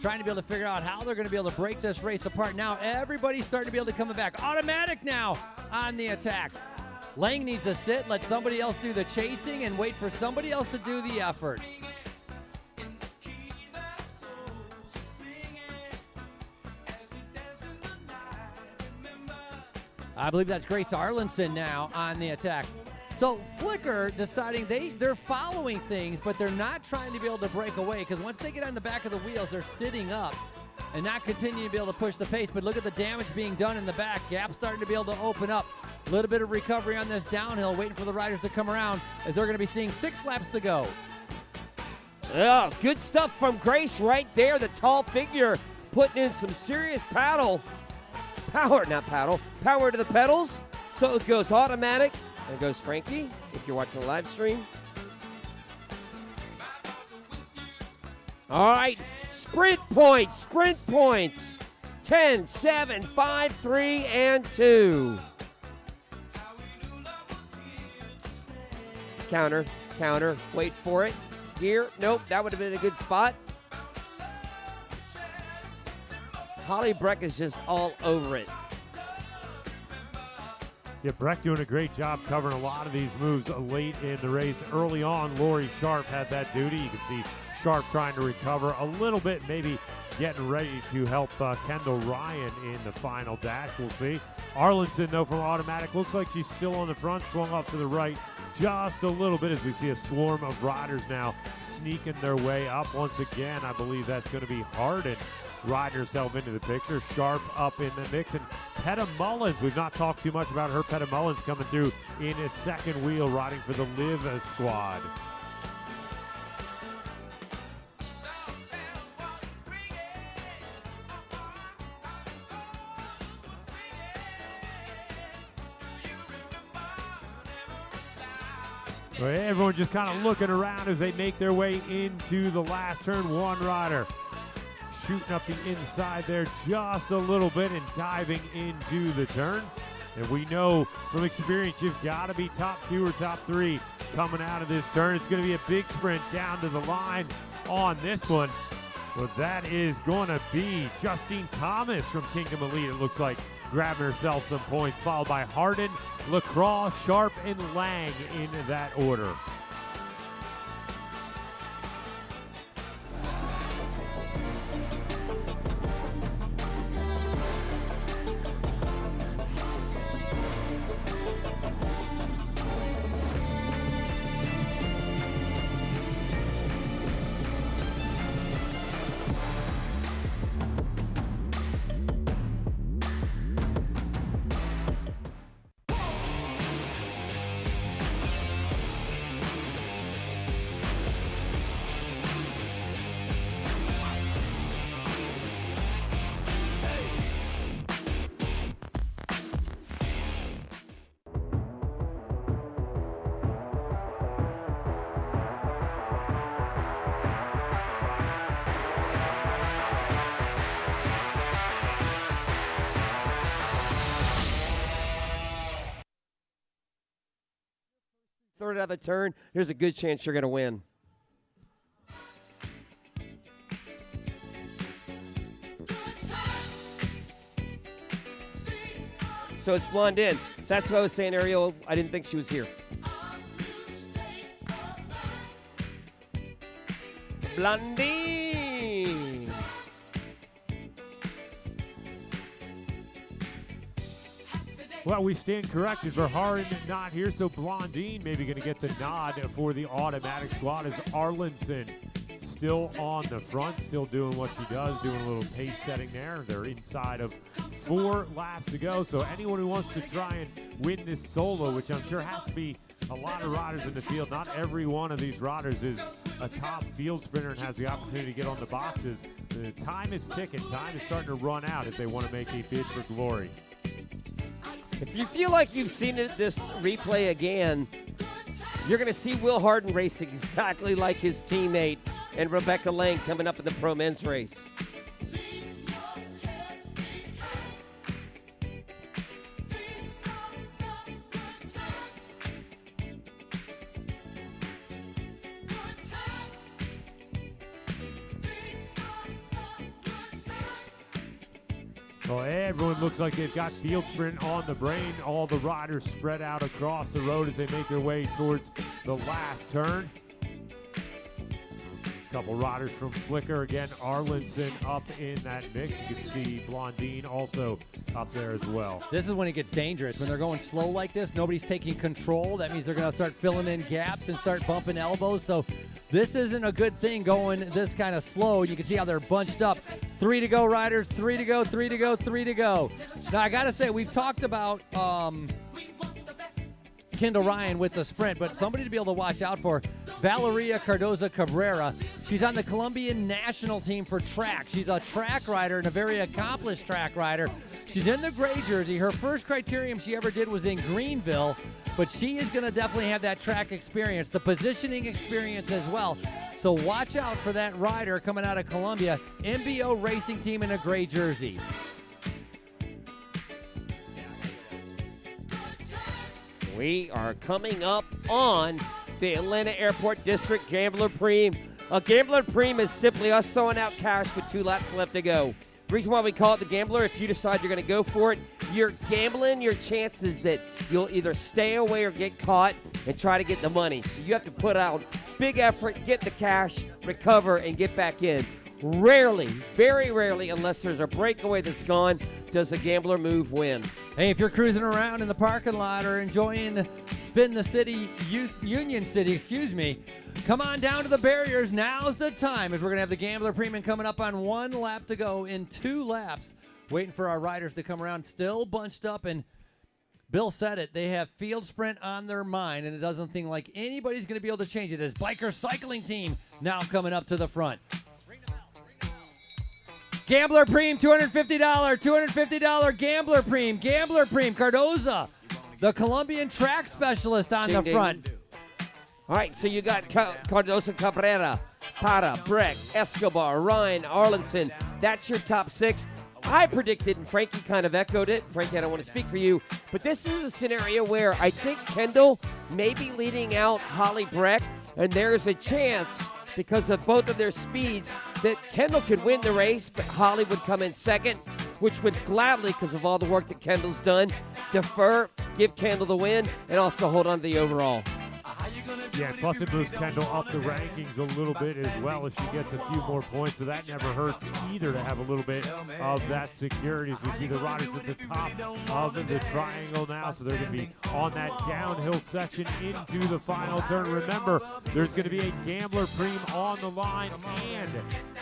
trying to be able to figure out how they're going to be able to break this race apart. Now everybody's starting to be able to come back. Automatic now on the attack. Lang needs to sit, let somebody else do the chasing, and wait for somebody else to do the effort. I believe that's Grace Arlinson now on the attack. So Flicker deciding they're following things, but they're not trying to be able to break away, because once they get on the back of the wheels, they're sitting up and not continuing to be able to push the pace. But look at the damage being done in the back. Gap starting to be able to open up. A little bit of recovery on this downhill, waiting for the riders to come around, as they're going to be seeing 6 laps to go. Yeah, good stuff from Grace right there. The tall figure putting in some serious power to the pedals. So it goes automatic. There goes Frankie, if you're watching the live stream. All right, sprint points. 10, 7, 5, 3, and 2. Counter, wait for it. Here, nope, that would have been a good spot. Holly Breck is just all over it. Yeah, Breck doing a great job covering a lot of these moves late in the race. Early on, Lori Sharp had that duty. You can see Sharp trying to recover a little bit, maybe getting ready to help Kendall Ryan in the final dash. We'll see. Arlinson, though, from automatic, looks like she's still on the front, swung off to the right just a little bit as we see a swarm of riders now sneaking their way up. Once again, I believe that's going to be Hardin riding herself into the picture. Sharp up in the mix. And Petta Mullins, we've not talked too much about her. Petta Mullins coming through in his second wheel, riding for the Live squad. Well, everyone just kind of looking around as they make their way into the last turn. One rider shooting up the inside there just a little bit and diving into the turn. And we know from experience you've got to be top 2 or top 3 coming out of this turn. It's going to be a big sprint down to the line on this one. Well, that is going to be Justine Thomas from Kingdom Elite, it looks like, grabbing herself some points, followed by Hardin, LaCroix, Sharp, and Lang in that order. Third out of the turn, there's a good chance you're going to win. So it's Blondin. That's what I was saying, Ariel. I didn't think she was here. Blondin. Well, we stand corrected for Hardin not here, so Blondine maybe going to get the nod for the automatic squad as Arlinson still on the front, still doing what she does, doing a little pace setting there. They're inside of 4 laps to go, so anyone who wants to try and win this solo, which I'm sure has to be a lot of riders in the field. Not every one of these riders is a top field sprinter and has the opportunity to get on the boxes. Time is ticking. Time is starting to run out if they want to make a bid for glory. If you feel like you've seen this replay again, you're going to see Will Harden race exactly like his teammate and Rebecca Lane coming up in the pro men's race. Well, everyone looks like they've got field sprint on the brain. All the riders spread out across the road as they make their way towards the last turn. Couple riders from Flickr. Again, Arlinson up in that mix. You can see Blondine also up there as well. This is when it gets dangerous. When they're going slow like this, nobody's taking control. That means they're going to start filling in gaps and start bumping elbows. So this isn't a good thing going this kind of slow. You can see how they're bunched up. 3 to go, riders. 3 to go, 3 to go, 3 to go. Now, I got to say, we've talked about Kendall Ryan with the sprint, but somebody to be able to watch out for, Valeria Cardoza Cabrera. She's on the Colombian national team for track. She's a track rider and a very accomplished track rider. She's in the gray jersey. Her first Criterium she ever did was in Greenville, but she is going to definitely have that track experience, the positioning experience as well. So watch out for that rider coming out of Colombia, MBO Racing Team in a gray jersey. We are coming up on the Atlanta Airport District Gambler Preem. A Gambler Preem is simply us throwing out cash with 2 laps left to go. The reason why we call it the Gambler, if you decide you're going to go for it, you're gambling your chances that you'll either stay away or get caught and try to get the money. So you have to put out big effort, get the cash, recover, and get back in. Rarely, very rarely, unless there's a breakaway that's gone, does a gambler move win. Hey, if you're cruising around in the parking lot or enjoying Spin the City, Union City, come on down to the barriers. Now's the time, as we're going to have the Gambler Premium coming up on 1 lap to go in 2 laps. Waiting for our riders to come around, still bunched up, and Bill said it. They have field sprint on their mind, and it doesn't seem like anybody's going to be able to change it. As Biker Cycling Team now coming up to the front. Gambler Preem, $250 Gambler Preem, Cardoza, the Colombian track specialist on the front. All right, so you got Cardoza Cabrera, Para, Breck, Escobar, Ryan, Arlinson. That's your top 6. I predicted, and Frankie kind of echoed it. Frankie, I don't want to speak for you, but this is a scenario where I think Kendall may be leading out Holly Breck, and there's a chance, because of both of their speeds, that Kendall could win the race, but Holly would come in second, which would gladly, because of all the work that Kendall's done, defer, give Kendall the win, and also hold on to the overall. Yeah, plus it moves Kendall up the rankings a little bit as well if she gets a few more points, so that never hurts either to have a little bit of that security. As we see the riders at the top of the triangle now, so they're going to be on that downhill section into the final turn. Remember, there's going to be a Gambler Preem on the line, and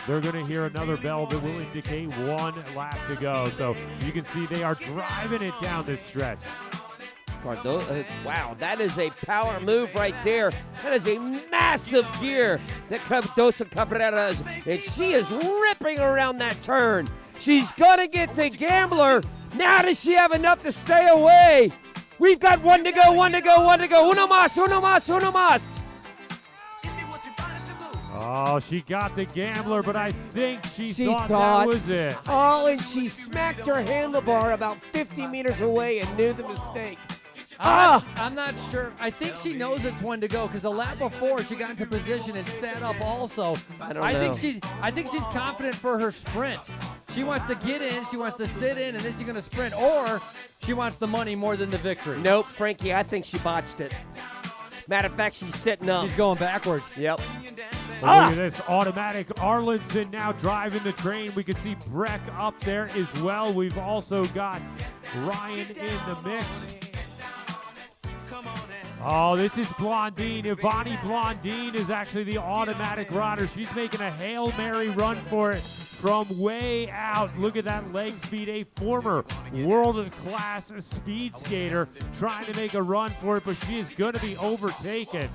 they're going to hear another bell that will indicate 1 lap to go. So you can see they are driving it down this stretch. Wow, that is a power move right there. That is a massive gear that Cardoza Cabrera is, and she is ripping around that turn. She's going to get the Gambler. Now does she have enough to stay away? We've got 1 to go, 1 to go, 1 to go. Uno más, uno más, uno más. Oh, she got the Gambler, but I think she thought that was it. Oh, and she smacked her handlebar about 50 meters away and knew the mistake. I'm not sure. I think she knows it's 1 to go, because the lap before she got into position and sat up also. I think she's confident for her sprint. She wants to get in, she wants to sit in, and then she's going to sprint, or she wants the money more than the victory. Nope, Frankie, I think she botched it. Matter of fact, she's sitting up. She's going backwards. Yep. Well, look at this automatic Arlinson now driving the train. We can see Breck up there as well. We've also got Ryan in the mix. Oh, this is Blondine. Ivani Blondine is actually the automatic rider. She's making a Hail Mary run for it from way out. Look at that leg speed. A former world-class speed skater trying to make a run for it, but she is going to be overtaken.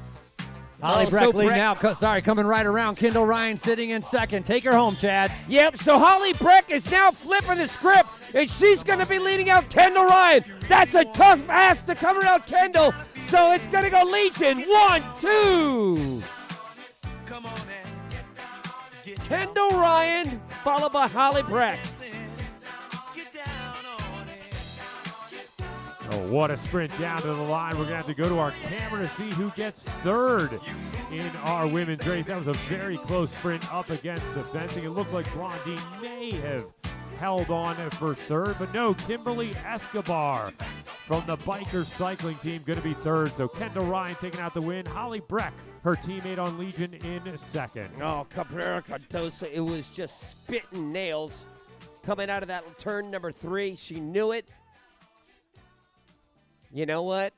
Holly Oh, Breck so leading Breck- now. Coming right around. Kendall Ryan sitting in second. Take her home, Chad. Yep, so Holly Breck is now flipping the script, and she's going to be leading out Kendall Ryan. That's a tough ass to come around Kendall, so it's going to go Legion. 1, 2. Kendall Ryan, followed by Holly Breck. Oh, what a sprint down to the line. We're going to have to go to our camera to see who gets third in our women's race. That was a very close sprint up against the fencing. It looked like Blondie may have held on for third, but no, Kimberly Escobar from the biker cycling team going to be third. So Kendall Ryan taking out the win. Holly Breck, her teammate on Legion, in second. Oh, Cabrera Cardoso, it was just spitting nails coming out of that turn number 3. She knew it. You know what?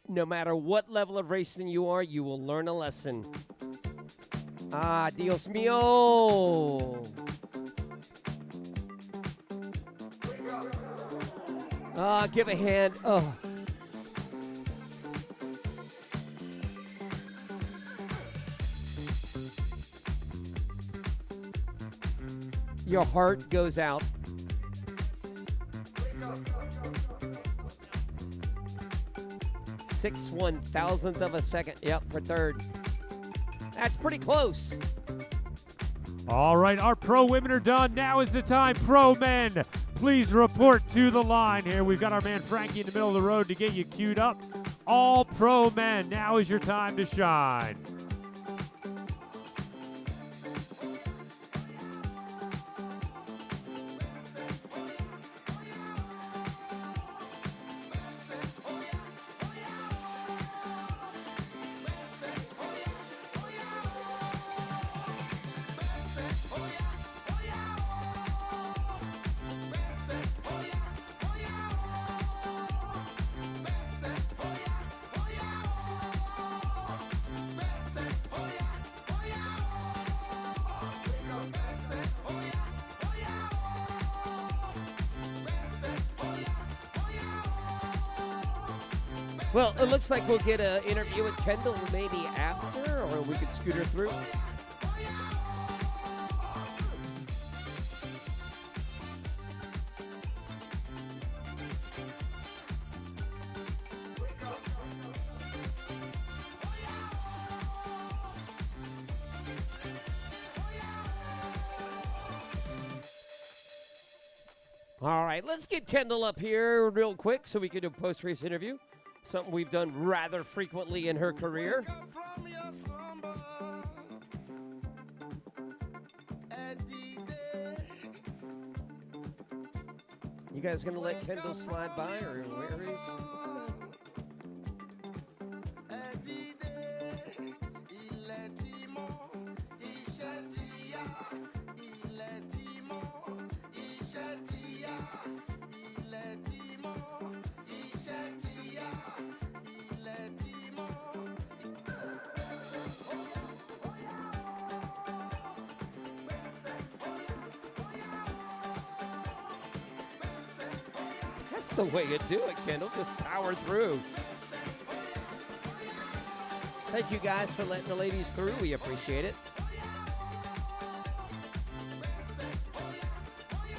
No matter what level of racing you are, you will learn a lesson. Ah, Dios mío. Ah, give a hand. Oh. Your heart goes out. Six 1,000th of a second. Yep, for third. That's pretty close. All right, our pro women are done. Now is the time. Pro men, please report to the line here. We've got our man Frankie in the middle of the road to get you queued up. All pro men, now is your time to shine. Well, it looks like we'll get an interview with Kendall maybe after, or we could scoot her through. All right, let's get Kendall up here real quick so we can do a post-race interview. Something we've done rather frequently in her career. You guys gonna let Kendall slide by, or where is That's the way you do it, Kendall. Just power through. Thank you guys for letting the ladies through. We appreciate it.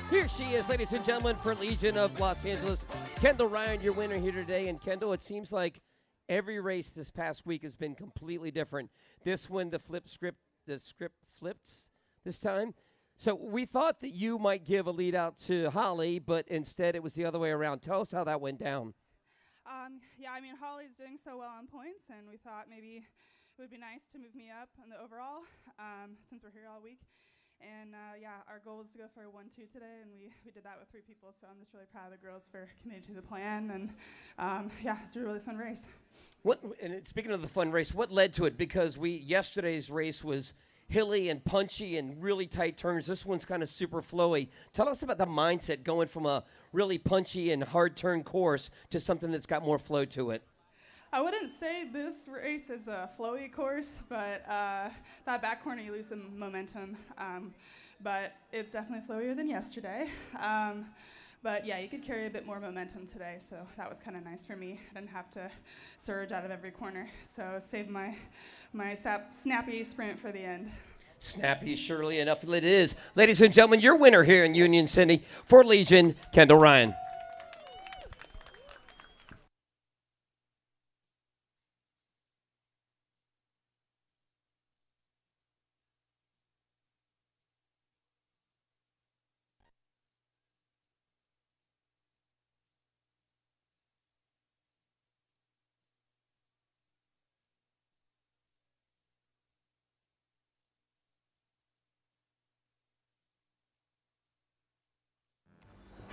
Here she is, ladies and gentlemen, for Legion of Los Angeles. Kendall Ryan, your winner here today. And Kendall, it seems like every race this past week has been completely different. This one, the script flipped this time. So we thought that you might give a lead out to Holly, but instead it was the other way around. Tell us how that went down. Yeah, I mean, Holly's doing so well on points, and we thought maybe it would be nice to move me up on the overall since we're here all week. And yeah, our goal was to go for a 1-2 today, and we did that with 3 people, so I'm just really proud of the girls for committing to the plan. And yeah, it's a really fun race. Speaking of the fun race, what led to it? Because yesterday's race was hilly and punchy and really tight turns. This one's kind of super flowy. Tell us about the mindset going from a really punchy and hard turn course to something that's got more flow to it. I wouldn't say this race is a flowy course, but that back corner you lose some momentum. But it's definitely flowier than yesterday. But yeah, you could carry a bit more momentum today, so that was kind of nice for me. I didn't have to surge out of every corner, so saved my snappy sprint for the end. Snappy, surely enough it is. Ladies and gentlemen, your winner here in Union City for Legion, Kendall Ryan.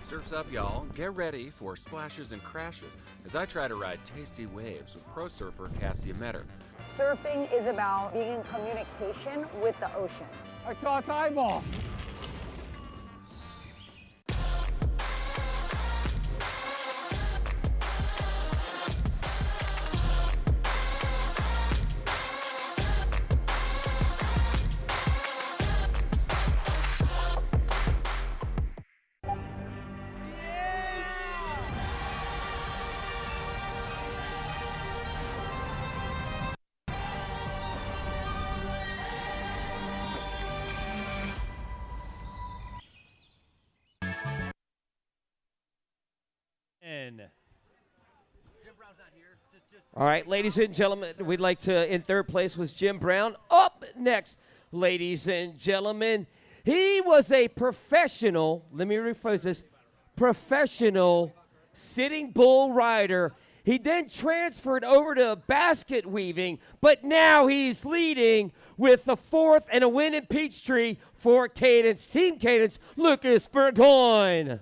Surf's up, y'all. Get ready for splashes and crashes as I try to ride tasty waves with pro surfer Cassie Metter. Surfing is about being in communication with the ocean. I saw its eyeball. All right, ladies and gentlemen, we'd like to, in third place was Jim Brown. Up next, ladies and gentlemen, he was a professional, let me rephrase this, professional sitting bull rider. He then transferred over to basket weaving, but now he's leading with the fourth and a win in Peachtree for Cadence, Team Cadence, Lucas Burgoyne.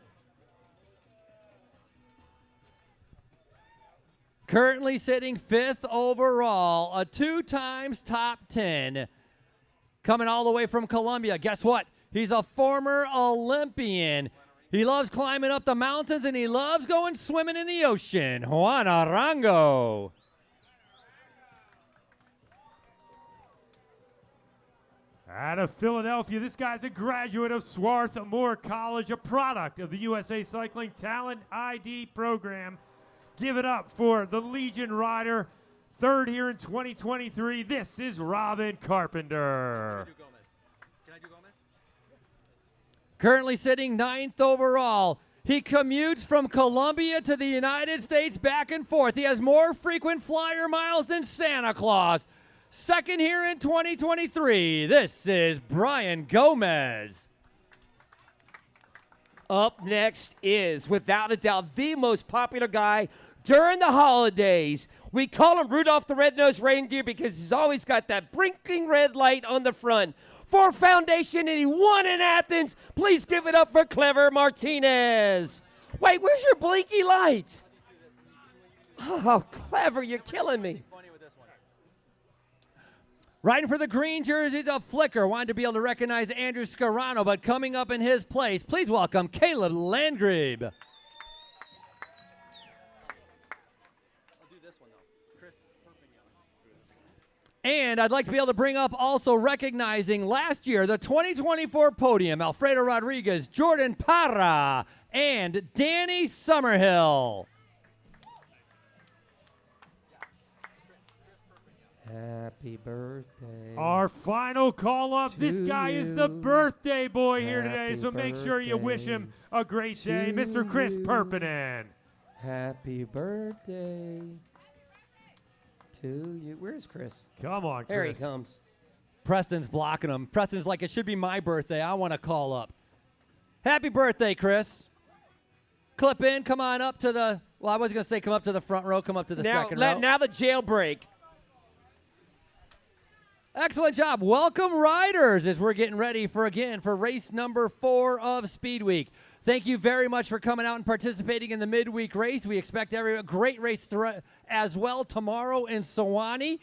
Currently sitting 5th overall, a 2 times top 10. Coming all the way from Colombia. Guess what? He's a former Olympian. He loves climbing up the mountains and he loves going swimming in the ocean. Juan Arango. Out of Philadelphia, this guy's a graduate of Swarthmore College, a product of the USA Cycling Talent ID program. Give it up for the Legion rider, third here in 2023. This is Robin Carpenter. Currently sitting 9th overall. He commutes from Colombia to the United States back and forth. He has more frequent flyer miles than Santa Claus. Second here in 2023. This is Brian Gomez. Up next is, without a doubt, the most popular guy during the holidays. We call him Rudolph the Red-Nosed Reindeer because he's always got that blinking red light on the front. For Foundation, and he won in Athens. Please give it up for Clever Martinez. Wait, where's your blinky light? Oh, Clever, you're killing me. Riding for the green jersey, the Flicker. Wanted to be able to recognize Andrew Scarano, but coming up in his place, please welcome Caleb Landgrebe. And I'd like to be able to bring up also recognizing last year the 2024 podium, Alfredo Rodriguez, Jordan Parra, and Danny Summerhill. Happy birthday. Our final call up. This guy is the birthday boy here today, so make sure you wish him a great day. Mr. Chris Perpinen. Happy birthday to you. Where's Chris? Come on, Chris. There he comes. Preston's blocking him. Preston's like, it should be my birthday. I want to call up. Happy birthday, Chris. Clip in. Come on up to the, well, I was going to say come up to the front row. Come up to the second row. Now the jailbreak. Excellent job. Welcome, riders, as we're getting ready for race number 4 of Speed Week. Thank you very much for coming out and participating in the midweek race. We expect a great race as well tomorrow in Sewanee.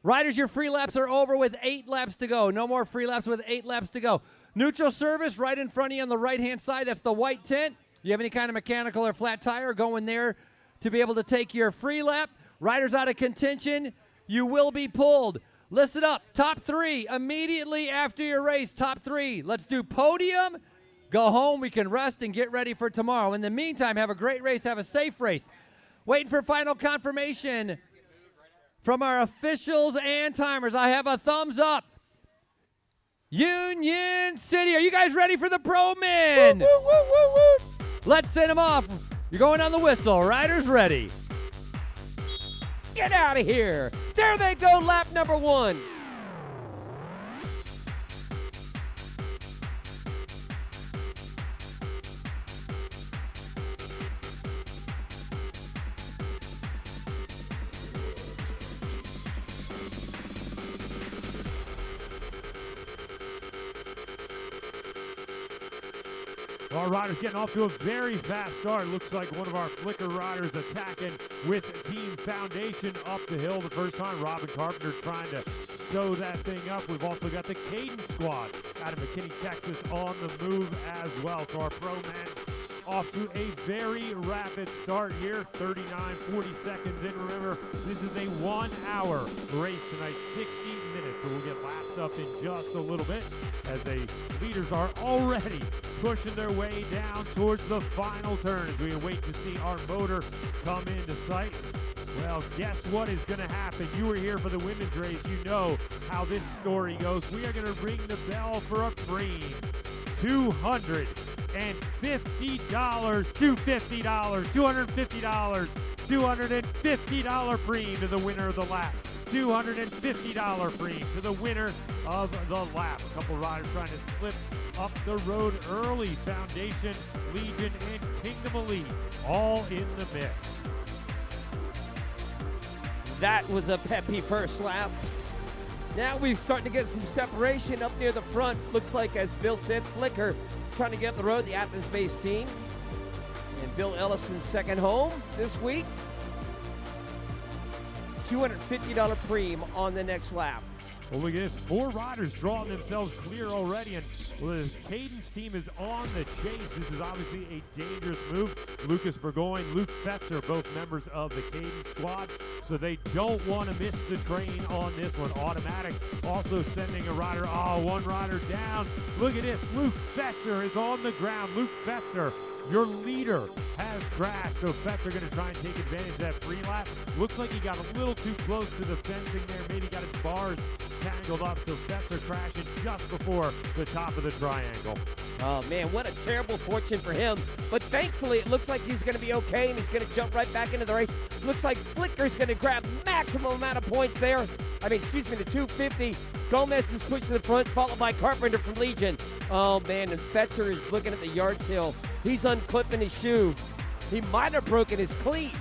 Riders, your free laps are over with 8 laps to go. No more free laps with 8 laps to go. Neutral service right in front of you on the right-hand side. That's the white tent. You have any kind of mechanical or flat tire, go in there to be able to take your free lap. Riders out of contention, you will be pulled. Listen up. Top 3 immediately after your race. Top 3. Let's do podium, go home, we can rest and get ready for tomorrow. In the meantime, have a great race, have a safe race. Waiting for final confirmation from our officials and timers. I have a thumbs up. Union City, are you guys ready for the Pro Men? Woo, woo, woo, woo. Let's send them off. You're going on the whistle. Riders ready. Get out of here. There they go, lap number 1. Our riders getting off to a very fast start. Looks like one of our Flicker riders attacking with Team Foundation up the hill the first time. Robin Carpenter trying to sew that thing up. We've also got the Cadence squad out of McKinney, Texas on the move as well. So our pro men off to a very rapid start here. 40 seconds in. Remember, this is a 1-hour race tonight, 60 minutes. So we'll get lapped up in just a little bit as the leaders are already pushing their way down towards the final turn as we await to see our motor come into sight. Well, guess what is going to happen? You were here for the women's race. You know how this story goes. We are going to ring the bell for a preem. $250, $250 preem to the winner of the lap. $250 preem to the winner of the lap. A couple riders trying to slip up the road early. Foundation, Legion, and Kingdom Elite all in the mix. That was a peppy first lap. Now we're starting to get some separation up near the front. Looks like, as Bill said, Flicker trying to get up the road, the Athens-based team. And Bill Ellison's second home this week. $250 preem on the next lap. Well, look at this. 4 riders drawing themselves clear already, and the Cadence team is on the chase. This is obviously a dangerous move. Lucas Burgoyne, Luke Fetzer, both members of the Cadence squad, so they don't want to miss the train on this one. Automatic also sending a rider. Oh, one rider down. Look at this. Luke Fetzer is on the ground. Luke Fetzer, your leader, has crashed, so Fetzer going to try and take advantage of that free lap. Looks like he got a little too close to the fencing there. Maybe got his bars tangled up, so Fetzer crashing just before the top of the triangle. Oh, man, what a terrible fortune for him. But thankfully, it looks like he's going to be okay, and he's going to jump right back into the race. Looks like Flicker's going to grab maximum amount of points there. The 250. Gomez is pushing the front, followed by Carpenter from Legion. Oh, man, and Fetzer is looking at the yard sale. He's unclipping his shoe. He might have broken his cleat.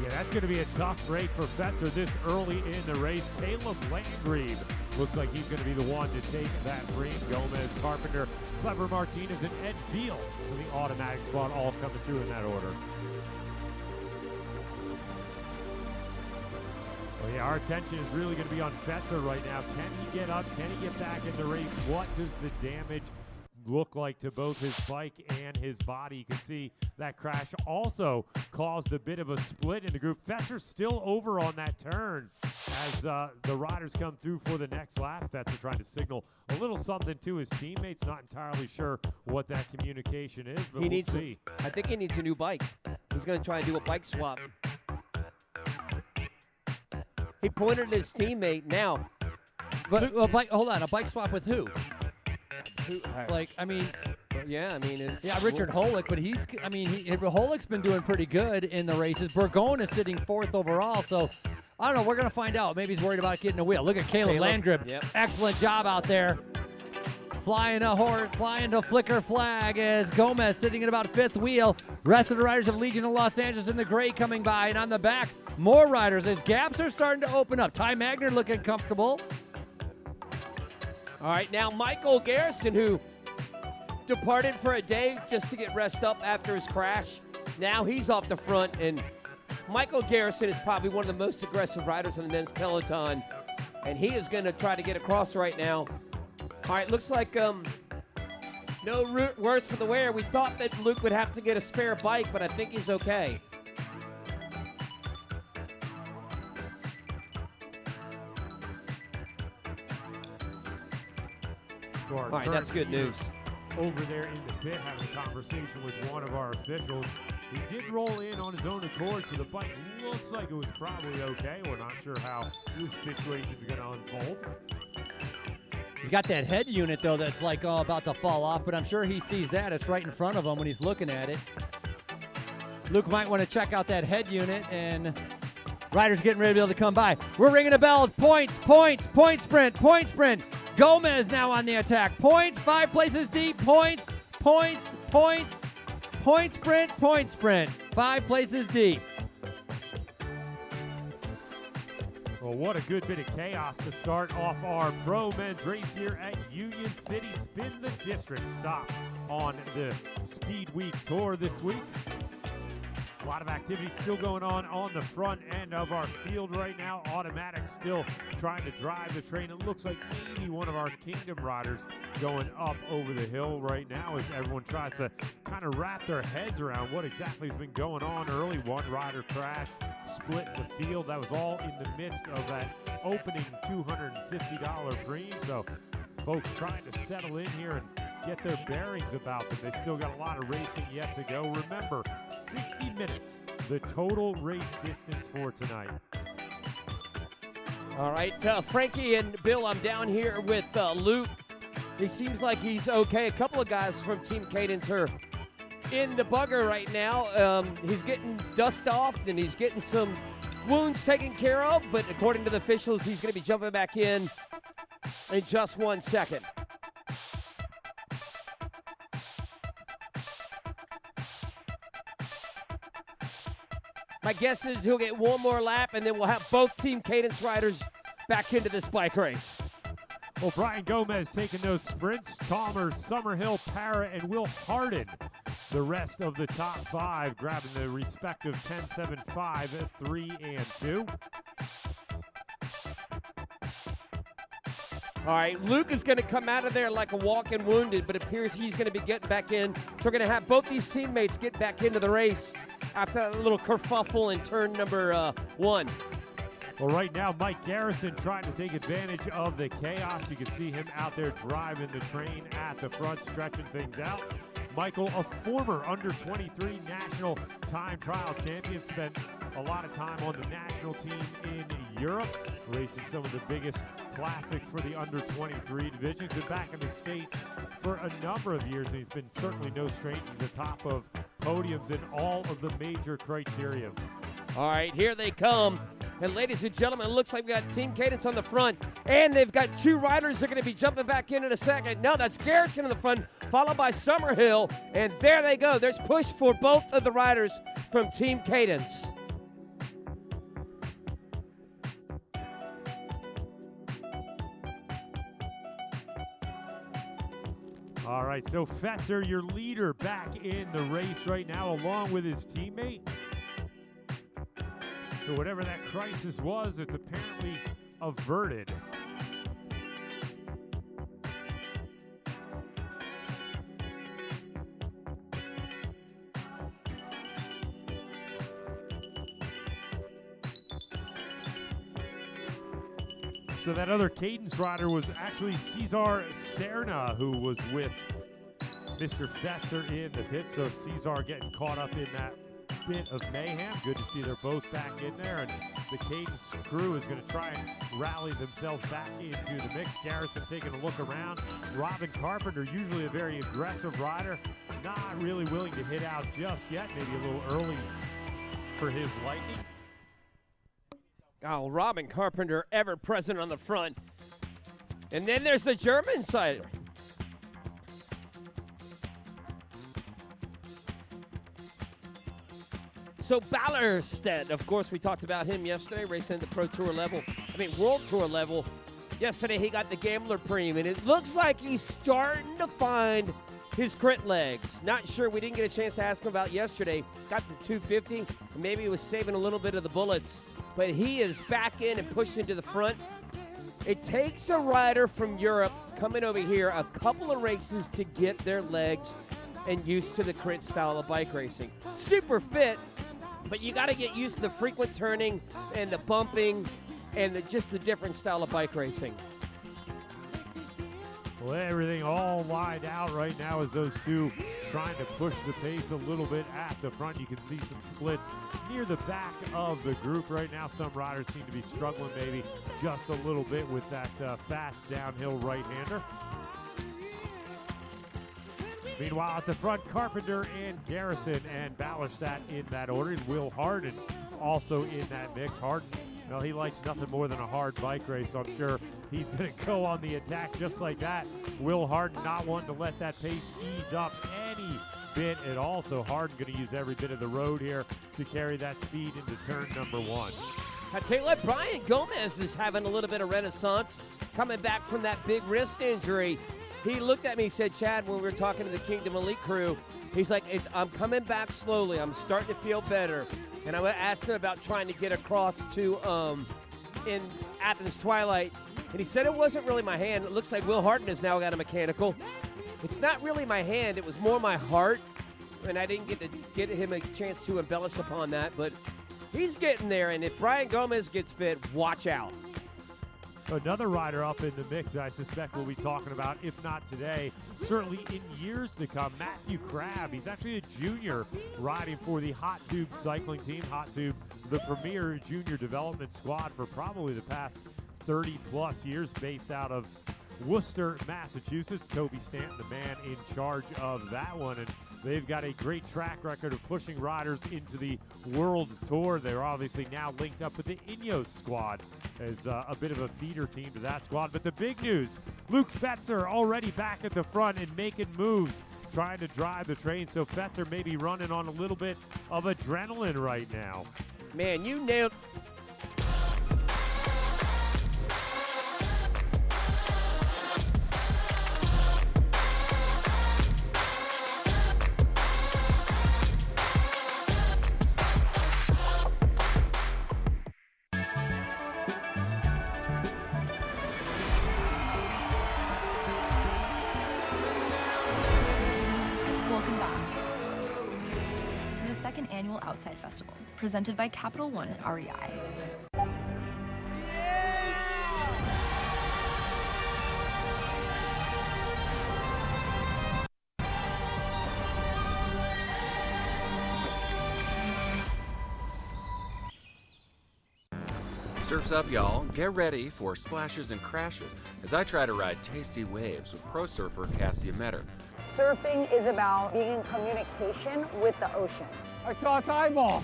Yeah, that's going to be a tough break for Fetzer this early in the race. Caleb Landgrave looks like he's going to be the one to take that free. Gomez, Carpenter, Clever Martinez, and Ed Beal from the automatic squad all coming through in that order. Well, yeah, our attention is really going to be on Fetzer right now. Can he get up? Can he get back in the race? What does the damage look like to both his bike and his body? You can see that crash also caused a bit of a split in the group. Fetzer still over on that turn as the riders come through for the next lap. Fetzer trying to signal a little something to his teammates. Not entirely sure what that communication is, but we'll see. I think he needs a new bike. He's going to try and do a bike swap. He pointed at his teammate now. But hold on, a bike swap with who? Richard Holick, but Holick's been doing pretty good in the races. Burgoyne is sitting 4th overall, so I don't know. We're going to find out. Maybe he's worried about getting a wheel. Look at Caleb Landgrave. Yep. Excellent job out there. Flying to Flicker flag as Gomez sitting at about 5th wheel. Rest of the riders of Legion of Los Angeles in the gray coming by, and on the back, more riders as gaps are starting to open up. Ty Magner looking comfortable. All right, now Michael Garrison, who departed for a day just to get rest up after his crash. Now he's off the front, and Michael Garrison is probably one of the most aggressive riders on the men's Peloton, and he is going to try to get across right now. All right, looks like no worse for the wear. We thought that Luke would have to get a spare bike, but I think he's okay. So our All right, current that's good leader news. over there in the pit having a conversation with one of our officials. He did roll in on his own accord, so the bike looks like it was probably okay. We're not sure how this situation's going to unfold. He's got that head unit, though, that's like about to fall off, but I'm sure he sees that. It's right in front of him when he's looking at it. Luke might want to check out that head unit, and Ryder's getting ready to be able to come by. We're ringing a bell. Points, point sprint. Gomez now on the attack. Points, 5 places deep. Points. Point sprint. 5 places deep. Well, what a good bit of chaos to start off our pro men's race here at Union City. Spin the District stop on the Speed Week Tour this week. A lot of activity still going on the front end of our field right now. Automatic still trying to drive the train. It looks like maybe one of our Kingdom riders going up over the hill right now as everyone tries to kind of wrap their heads around what exactly has been going on early. One rider crashed, split the field. That was all in the midst of that opening $250 premium. So folks trying to settle in here and get their bearings about them. They still got a lot of racing yet to go. Remember, 60 minutes, the total race distance for tonight. All right, Frankie and Bill, I'm down here with Luke. He seems like he's okay. A couple of guys from Team Cadence are in the bugger right now. He's getting dust off, and he's getting some wounds taken care of, but according to the officials, he's going to be jumping back in just 1 second. My guess is he'll get one more lap, and then we'll have both Team Cadence riders back into this bike race. Well, Brian Gomez taking those sprints. Chalmers, Summerhill, Parra, and Will Hardin, the rest of the top 5, grabbing the respective 10, 7, 5, 3, and 2. All right, Luke is going to come out of there like a walking wounded, but it appears he's going to be getting back in. So we're going to have both these teammates get back into the race after a little kerfuffle in turn number 1. Well, right now, Mike Garrison trying to take advantage of the chaos. You can see him out there driving the train at the front, stretching things out. Michael, a former under-23 national time trial champion, spent a lot of time on the national team in Europe, racing some of the biggest classics for the under-23 division. He's been back in the States for a number of years, and he's been certainly no stranger to the top of podiums in all of the major criteriums. All right, here they come. And ladies and gentlemen, it looks like we got Team Cadence on the front, and they've got 2 riders that are going to be jumping back in a second. No, that's Garrison in the front, followed by Summerhill, and there they go. There's push for both of the riders from Team Cadence. All right, so Fetzer, your leader, back in the race right now, along with his teammate. So whatever that crisis was, it's apparently averted. So that other Cadence rider was actually Cesar Serna, who was with Mr. Fetzer in the pit. So Cesar getting caught up in that bit of mayhem. Good to see they're both back in there, and the Cadence crew is going to try and rally themselves back into the mix. Garrison taking a look around. Robin Carpenter, usually a very aggressive rider, not really willing to hit out just yet. Maybe a little early for his liking. Oh, Robin Carpenter, ever present on the front. And then there's the German side. So Ballerstedt, of course, we talked about him yesterday, racing at the Pro Tour level. World Tour level. Yesterday he got the Gambler Premium, and it looks like he's starting to find his crit legs. Not sure, we didn't get a chance to ask him about yesterday. Got the 250, maybe he was saving a little bit of the bullets. But he is back in and pushing to the front. It takes a rider from Europe coming over here a couple of races to get their legs and used to the crit style of bike racing. Super fit, but you got to get used to the frequent turning and the bumping and just the different style of bike racing. Well, everything all lined out right now as those two trying to push the pace a little bit at the front. You can see some splits near the back of the group right now. Some riders seem to be struggling maybe just a little bit with that fast downhill right-hander. Meanwhile, at the front, Carpenter and Garrison and Ballerstadt in that order. And Will Harden also in that mix. Harden, well, he likes nothing more than a hard bike race, so I'm sure he's going to go on the attack just like that. Will Harden not wanting to let that pace ease up any bit at all, so Harden going to use every bit of the road here to carry that speed into turn number 1. I tell you what, Brian Gomez is having a little bit of renaissance, coming back from that big wrist injury. He looked at me, he said, Chad, when we were talking to the Kingdom Elite crew, he's like, I'm coming back slowly. I'm starting to feel better. And I asked him about trying to get across to in Athens Twilight. And he said it wasn't really my hand. It looks like Will Harden has now got a mechanical. It's not really my hand. It was more my heart. And I didn't get him a chance to embellish upon that. But he's getting there. And if Brian Gomez gets fit, watch out. Another rider up in the mix I suspect we'll be talking about, if not today, certainly in years to come, Matthew Crabb. He's actually a junior riding for the Hot Tube cycling team. Hot Tube, the premier junior development squad for probably the past 30-plus years, based out of Worcester, Massachusetts. Toby Stanton, the man in charge of that one. And they've got a great track record of pushing riders into the World Tour. They're obviously now linked up with the Ineos squad as a bit of a feeder team to that squad. But the big news, Luke Fetzer already back at the front and making moves, trying to drive the train. So Fetzer may be running on a little bit of adrenaline right now. Man, you nailed... Annual Outside Festival, presented by Capital One REI. Surf's up, y'all. Get ready for splashes and crashes as I try to ride tasty waves with pro surfer Cassia Metter. Surfing is about being in communication with the ocean. I saw its eyeball.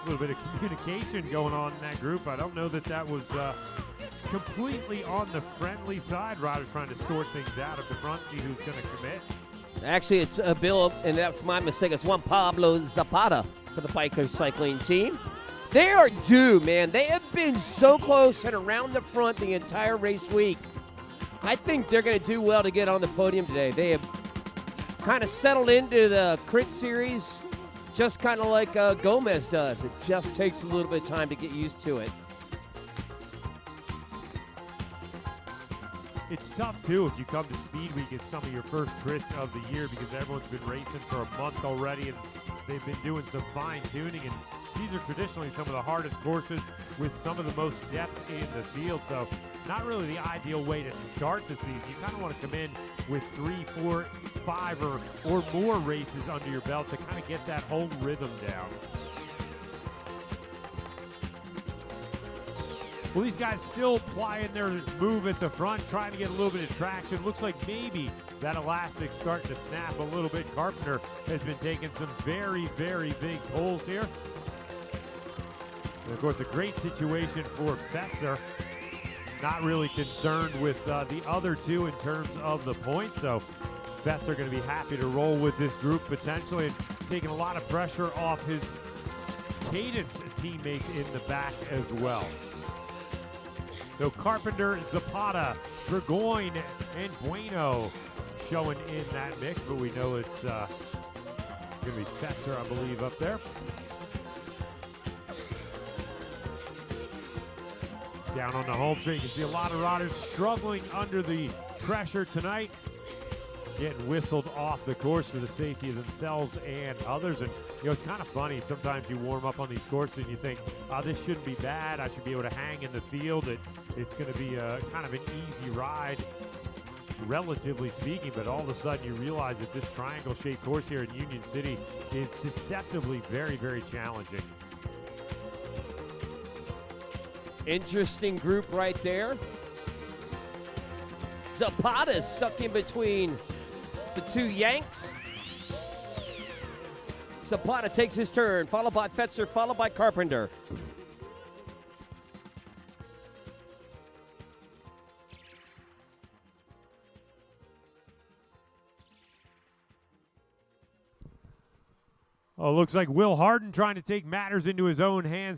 A little bit of communication going on in that group. I don't know that that was completely on the friendly side. Riders trying to sort things out at the front, see who's going to commit. Actually, it's Bill, and that's my mistake. It's Juan Pablo Zapata for the biker cycling team. They are due, man. They have been so close and around the front the entire race week. I think they're going to do well to get on the podium today. They have kind of settled into the crit series, just kind of like Gomez does. It just takes a little bit of time to get used to it. It's tough, too, if you come to Speed Week as some of your first crits of the year because everyone's been racing for a month already and they've been doing some fine-tuning. And these are traditionally some of the hardest courses with some of the most depth in the field. So not really the ideal way to start the season. You kind of want to come in with 3, 4, 5 or more races under your belt to kind of get that whole rhythm down. Well, these guys still plying their move at the front, trying to get a little bit of traction. Looks like maybe that elastic's starting to snap a little bit. Carpenter has been taking some very, very big pulls here. And of course, a great situation for Fetzer. Not really concerned with the other two in terms of the points. So Fetzer going to be happy to roll with this group potentially and taking a lot of pressure off his Cadence teammates in the back as well. So Carpenter, Zapata, Burgoyne, and Bueno showing in that mix, but we know it's going to be Fetzer, I believe, up there. Down on the home straight, you can see a lot of riders struggling under the pressure tonight. getting whistled off the course for the safety of themselves and others. And, it's kind of funny. Sometimes you warm up on these courses and you think, this shouldn't be bad. I should be able to hang in the field. It's going to be a kind of an easy ride, relatively speaking, but all of a sudden you realize that this triangle-shaped course here in Union City is deceptively very, very challenging. Interesting group right there. Zapata stuck in between the two Yanks. Zapata takes his turn, followed by Fetzer, followed by Carpenter. Oh, looks like Will Harden trying to take matters into his own hands.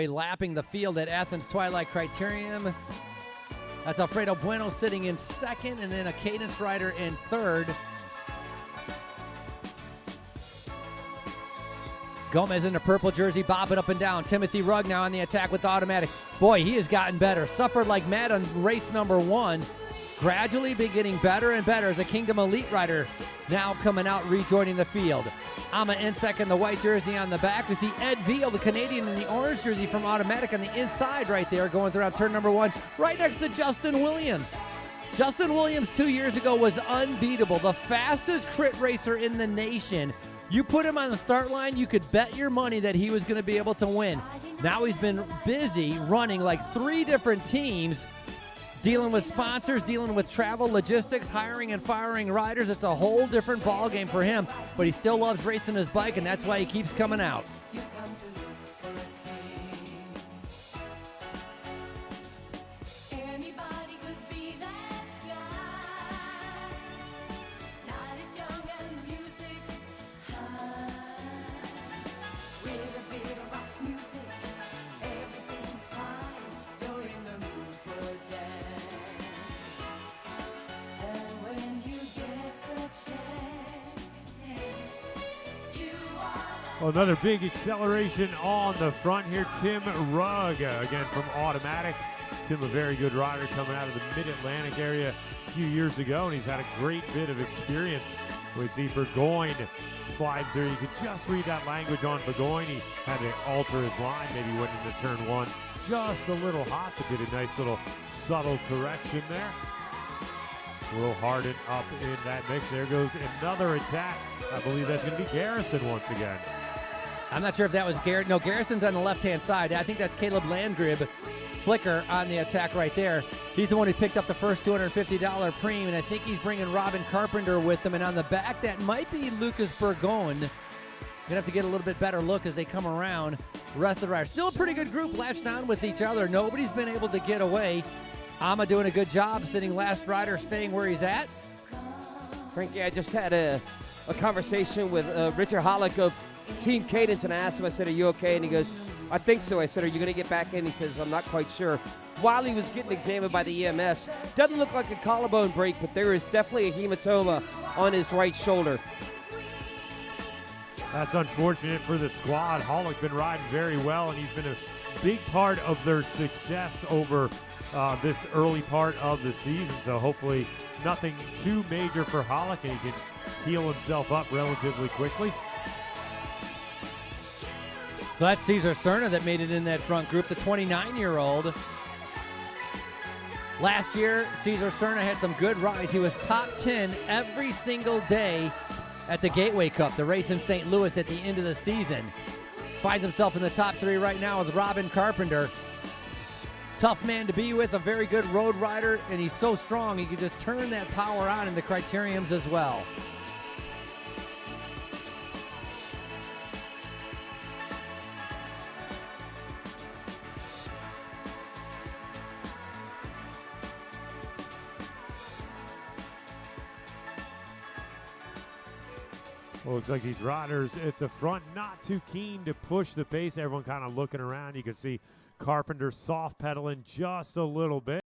Lapping the field at Athens Twilight Criterium. That's Alfredo Bueno sitting in second, and then a cadence rider in third. Gomez in the purple jersey, bobbing up and down. Timothy Rugg now on the attack with the automatic. Boy, he has gotten better. Suffered like mad on race number 1. Gradually been getting better and better as a Kingdom Elite rider now coming out, rejoining the field. Ama in second, the white jersey on the back. We see Ed Veal, the Canadian, in the orange jersey from Automatic on the inside right there, going through turn number 1, right next to Justin Williams. Justin Williams 2 years ago was unbeatable, the fastest crit racer in the nation. You put him on the start line, you could bet your money that he was going to be able to win. Now he's been busy running like 3 different teams, dealing with sponsors, dealing with travel, logistics, hiring and firing riders. It's a whole different ball game for him, but he still loves racing his bike, and that's why he keeps coming out. Well, another big acceleration on the front here. Tim Rugg, again from Automatic. Tim, a very good rider coming out of the Mid-Atlantic area a few years ago, and he's had a great bit of experience. We see Burgoyne slide through. You could just read that language on Burgoyne. He had to alter his line, maybe went into turn 1 just a little hot, but did a nice little subtle correction there. Will Harden up in that mix. There goes another attack. I believe that's going to be Garrison once again. I'm not sure if that was Garrett. No, Garrison's on the left-hand side. I think that's Caleb Landgrib, Flicker on the attack right there. He's the one who picked up the first $250 premium, and I think he's bringing Robin Carpenter with him. And on the back, that might be Lucas Burgoyne. Gonna have to get a little bit better look as they come around. The rest of the riders. Still a pretty good group latched on with each other. Nobody's been able to get away. Ama doing a good job, sitting last rider, staying where he's at. Frankie, I just had a conversation with Richard Hollick of Team Cadence, and I asked him, I said, are you okay? And he goes, I think so. I said, are you going to get back in? He says, I'm not quite sure. While he was getting examined by the EMS, doesn't look like a collarbone break, but there is definitely a hematoma on his right shoulder. That's unfortunate for the squad. Hollick been riding very well, and he's been a big part of their success over this early part of the season. So hopefully nothing too major for Hollick, and he can heal himself up relatively quickly. So that's Cesar Cerna that made it in that front group, the 29-year-old. Last year, Cesar Cerna had some good rides. He was top 10 every single day at the Gateway Cup, the race in St. Louis at the end of the season. Finds himself in the top 3 right now with Robin Carpenter. Tough man to be with, a very good road rider, and he's so strong he can just turn that power on in the criteriums as well. Well, looks like these riders at the front not too keen to push the pace. Everyone kind of looking around. You can see Carpenter soft pedaling just a little bit.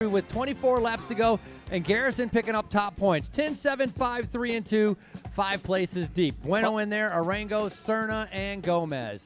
with 24 laps to go, and Garrison picking up top points. 10-7, 5, 3, and 2, 5 places deep. Bueno in there, Arango, Cerna, and Gomez.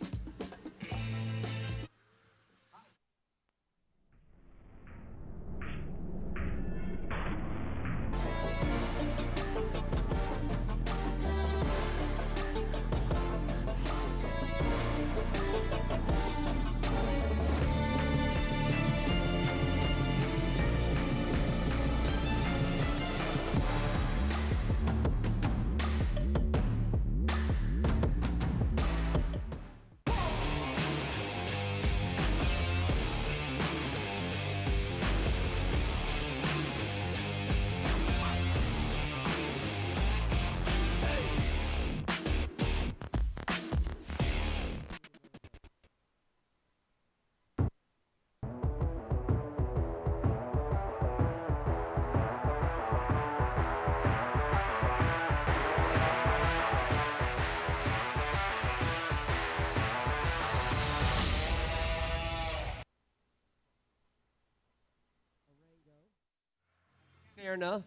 Cerna,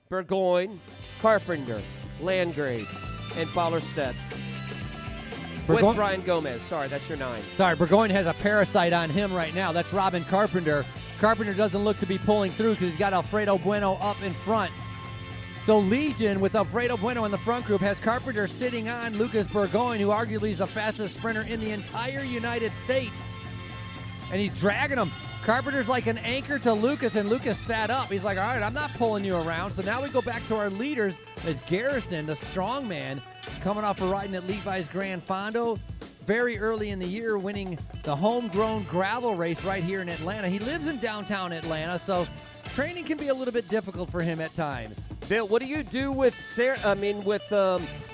Burgoyne, Carpenter, Landgrave, and Ballerstedt. With Brian Gomez. Sorry, that's your 9. Sorry, Burgoyne has a parasite on him right now. That's Robin Carpenter. Carpenter doesn't look to be pulling through because he's got Alfredo Bueno up in front. So Legion, with Alfredo Bueno in the front group, has Carpenter sitting on Lucas Burgoyne, who arguably is the fastest sprinter in the entire United States. And he's dragging him. Carpenter's like an anchor to Lucas, and Lucas sat up. He's like, all right, I'm not pulling you around. So now we go back to our leaders as Garrison, the strong man, coming off of riding at Levi's Grand Fondo very early in the year, winning the homegrown gravel race right here in Atlanta. He lives in downtown Atlanta, so training can be a little bit difficult for him at times. Bill, what do you do with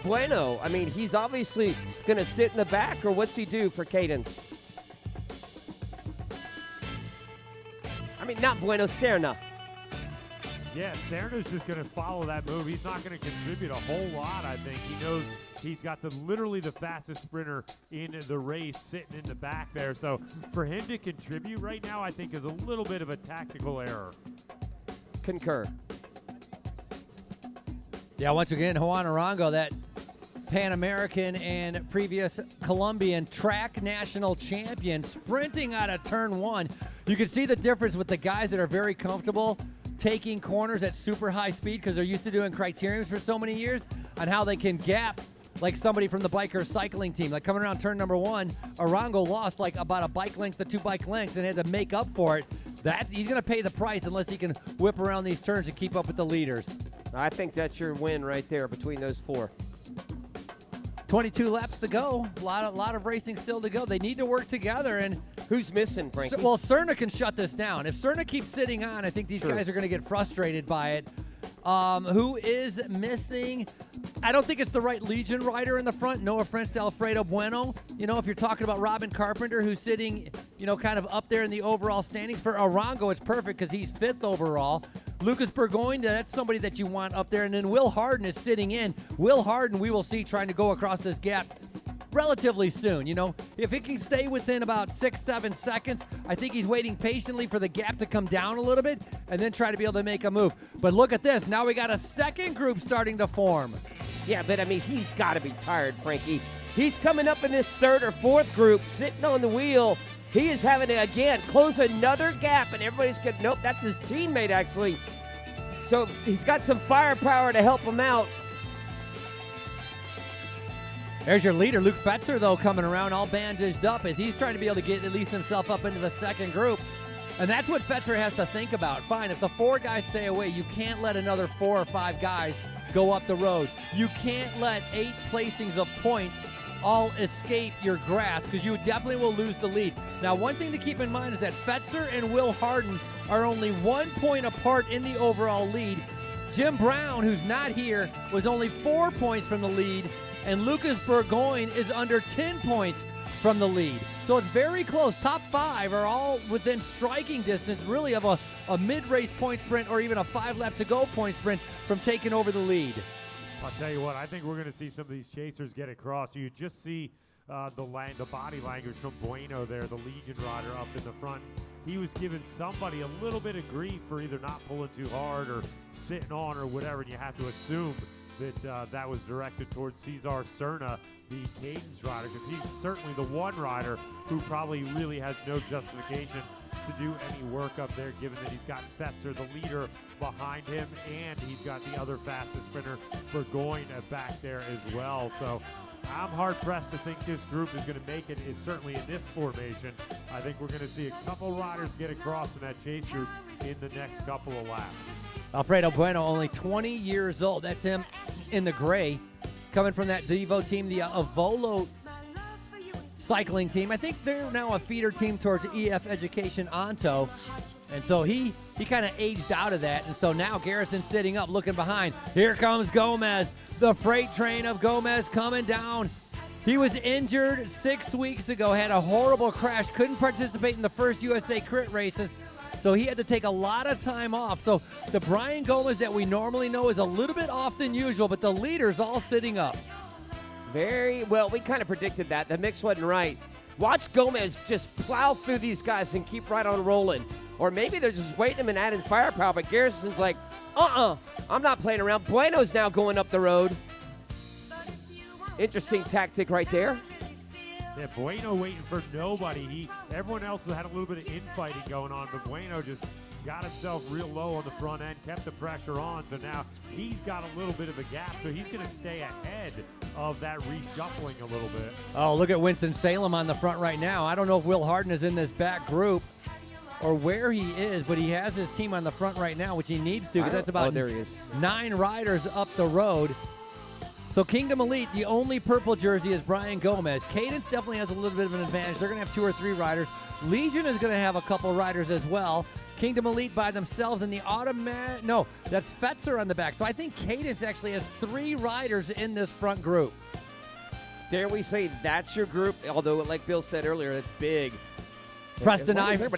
Bueno? I mean, he's obviously going to sit in the back, or what's he do for cadence? I mean, not Bueno, Cerna. Yeah, Cerna's just going to follow that move. He's not going to contribute a whole lot, I think. He knows he's got literally the fastest sprinter in the race sitting in the back there. So for him to contribute right now, I think is a little bit of a tactical error. Concur. Yeah, once again, Juan Arango, that Pan American and previous Colombian track national champion, sprinting out of turn 1. You can see the difference with the guys that are very comfortable taking corners at super high speed because they're used to doing criteriums for so many years, on how they can gap like somebody from the biker cycling team. Like coming around turn number 1, Arango lost like about a bike length to 2 bike lengths and had to make up for it. He's going to pay the price unless he can whip around these turns and keep up with the leaders. I think that's your win right there between those 4. 22 laps to go. A lot of racing still to go. They need to work together. And who's missing, Frankie? Well, Cerna can shut this down. If Cerna keeps sitting on, I think these guys are going to get frustrated by it. Who is missing? I don't think it's the right Legion rider in the front. No offense to Alfredo Bueno. You know, if you're talking about Robin Carpenter, who's sitting, kind of up there in the overall standings. For Arango, it's perfect because he's 5th overall. Lucas Burgoyne, that's somebody that you want up there. And then Will Harden is sitting in. Will Harden, we will see trying to go across this gap relatively soon. If it can stay within about 6-7 seconds, I think he's waiting patiently for the gap to come down a little bit and then try to be able to make a move. But look at this. Now we got a second group starting to form. Yeah, but I mean, he's got to be tired, Frankie. He's coming up in this 3rd or 4th group, sitting on the wheel. He is having to, again, close another gap, and everybody's going, nope, that's his teammate, actually. So he's got some firepower to help him out. There's your leader, Luke Fetzer, though, coming around all bandaged up as he's trying to be able to get at least himself up into the second group. And that's what Fetzer has to think about. Fine, if the 4 guys stay away, you can't let another 4 or 5 guys go up the road. You can't let 8 placings of points all escape your grasp because you definitely will lose the lead. Now, one thing to keep in mind is that Fetzer and Will Harden are only 1 point apart in the overall lead. Jim Brown, who's not here, was only 4 points from the lead, and Lucas Burgoyne is under 10 points from the lead. So it's very close. Top 5 are all within striking distance, really, of a mid-race point sprint or even a 5-lap-to-go point sprint from taking over the lead. I'll tell you what, I think we're going to see some of these chasers get across. You just see the body language from Bueno there, the Legion rider up in the front. He was giving somebody a little bit of grief for either not pulling too hard or sitting on or whatever, and you have to assume that that was directed towards Cesar Serna, the Cadence rider, because he's certainly the one rider who probably really has no justification to do any work up there, given that he's got Fetzer, the leader, behind him, and he's got the other fastest sprinter, Burgoyne, back there as well. So I'm hard-pressed to think this group is going to make it, certainly in this formation. I think we're going to see a couple riders get across in that chase group in the next couple of laps. Alfredo Bueno, only 20 years old. That's him in the gray, coming from that Devo team, the Avolo cycling team. I think they're now a feeder team towards EF Education Onto. And so he kind of aged out of that. And so now Garrison's sitting up, looking behind. Here comes Gomez. The freight train of Gomez coming down. He was injured 6 weeks ago, had a horrible crash, couldn't participate in the first USA Crit races. So he had to take a lot of time off. So the Brian Gomez that we normally know is a little bit off than usual, but the leader's all sitting up. Very well. We kind of predicted that. The mix wasn't right. Watch Gomez just plow through these guys and keep right on rolling. Or maybe they're just waiting him and adding firepower, but Garrison's like, I'm not playing around. Bueno's now going up the road. Interesting tactic right there. Yeah, Bueno waiting for nobody. Everyone else had a little bit of infighting going on, but Bueno just got himself real low on the front end, kept the pressure on, so now he's got a little bit of a gap, so he's going to stay ahead of that reshuffling a little bit. Oh, look at Winston-Salem on the front right now. I don't know if Will Harden is in this back group or where he is, but he has his team on the front right now, which he needs to, because that's about there he is. 9 riders up the road. So Kingdom Elite, the only purple jersey is Brian Gomez. Cadence definitely has a little bit of an advantage. They're going to have 2 or 3 riders. Legion is going to have a couple riders as well. Kingdom Elite by themselves, and the automatic, no, that's Fetzer on the back. So I think Cadence actually has 3 riders in this front group. Dare we say that's your group? Although, like Bill said earlier, it's big. Preston I from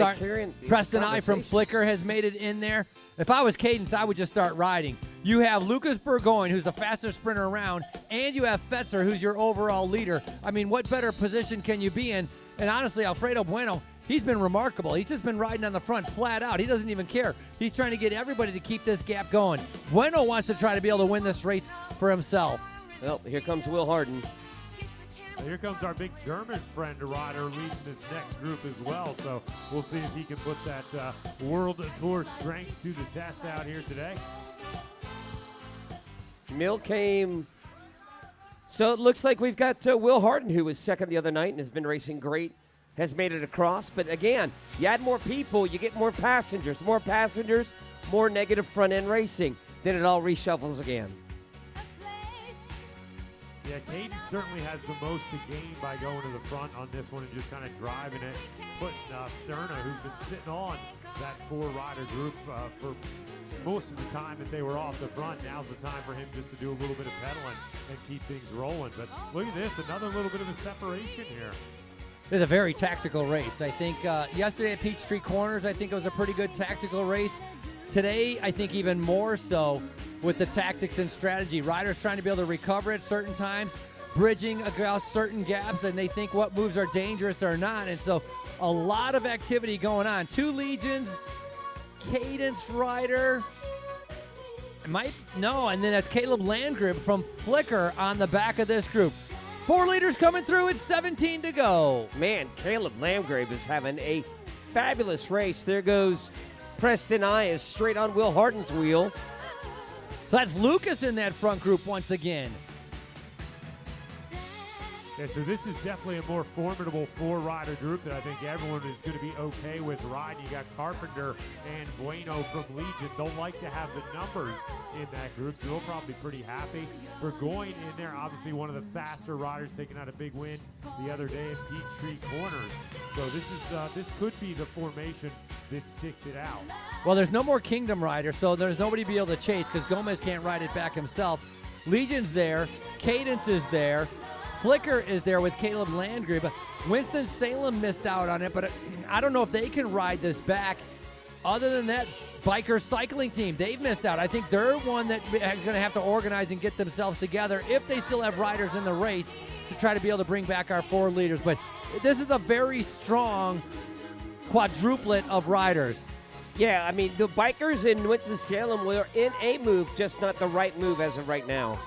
Flickr has made it in there. If I was Cadence, I would just start riding. You have Lucas Burgoyne, who's the fastest sprinter around, and you have Fetzer, who's your overall leader. I mean, what better position can you be in? And honestly, Alfredo Bueno, he's been remarkable. He's just been riding on the front flat out. He doesn't even care. He's trying to get everybody to keep this gap going. Bueno wants to try to be able to win this race for himself. Well, here comes Will Harden. Here comes our big German friend, rider, leading this next group as well. So we'll see if he can put that World Tour strength to the test out here today. Mill came. So it looks like we've got Will Harden, who was second the other night and has been racing great, has made it across. But again, you add more people, you get more passengers. More passengers, more negative front-end racing. Then it all reshuffles again. Yeah, Cadence certainly has the most to gain by going to the front on this one and just kind of driving it, putting Serna, who's been sitting on that 4-rider group for most of the time that they were off the front. Now's the time for him just to do a little bit of pedaling and keep things rolling. But look at this, another little bit of a separation here. It's a very tactical race. I think yesterday at Peachtree Corners, I think it was a pretty good tactical race. Today, I think even more so with the tactics and strategy. Riders trying to be able to recover at certain times, bridging across certain gaps, and they think what moves are dangerous or not. And so a lot of activity going on. 2 Legions, Cadence rider. And then that's Caleb Landgrib from Flickr on the back of this group. 4 leaders coming through. It's 17 to go. Man, Caleb Landgrave is having a fabulous race. There goes Preston I is straight on Will Harden's wheel. So that's Lucas in that front group once again. Yeah, so this is definitely a more formidable 4-rider group that I think everyone is going to be okay with riding. You got Carpenter and Bueno from Legion. They'll like to have the numbers in that group, so they'll probably be pretty happy. Burgoyne in there, obviously one of the faster riders, taking out a big win the other day at Peachtree Corners. So this could be the formation that sticks it out. Well, there's no more Kingdom Rider, so there's nobody to be able to chase because Gomez can't ride it back himself. Legion's there. Cadence is there. Flickr is there with Caleb Landgrib. Winston-Salem missed out on it, but I don't know if they can ride this back. Other than that, Biker Cycling Team, they've missed out. I think they're one that is going to have to organize and get themselves together if they still have riders in the race. to try to be able to bring back our 4 leaders. But this is a very strong quadruplet of riders. Yeah, I mean, the bikers in Winston-Salem were in a move, just not the right move as of right now.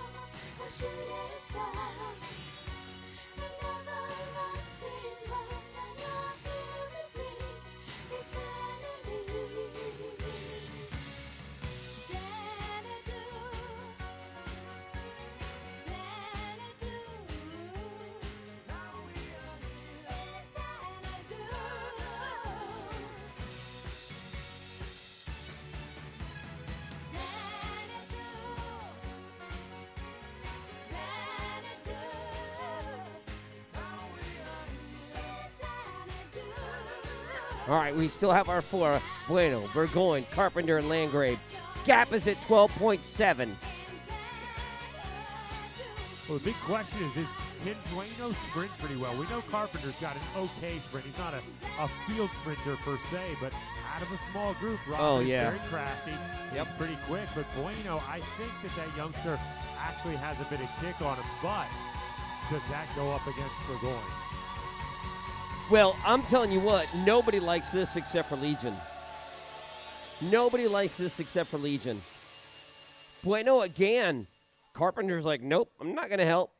All right, we still have our 4. Bueno, Burgoyne, Carpenter, and Landgrave. Gap is at 12.7. Well, the big question is can Bueno sprint pretty well? We know Carpenter's got an okay sprint. He's not a field sprinter per se, but out of a small group, Robin is very crafty. He's pretty quick, but Bueno, I think that youngster actually has a bit of kick on him, but does that go up against Burgoyne? Well, I'm telling you what, nobody likes this except for Legion. Nobody likes this except for Legion. Bueno again. Carpenter's like, nope, I'm not going to help.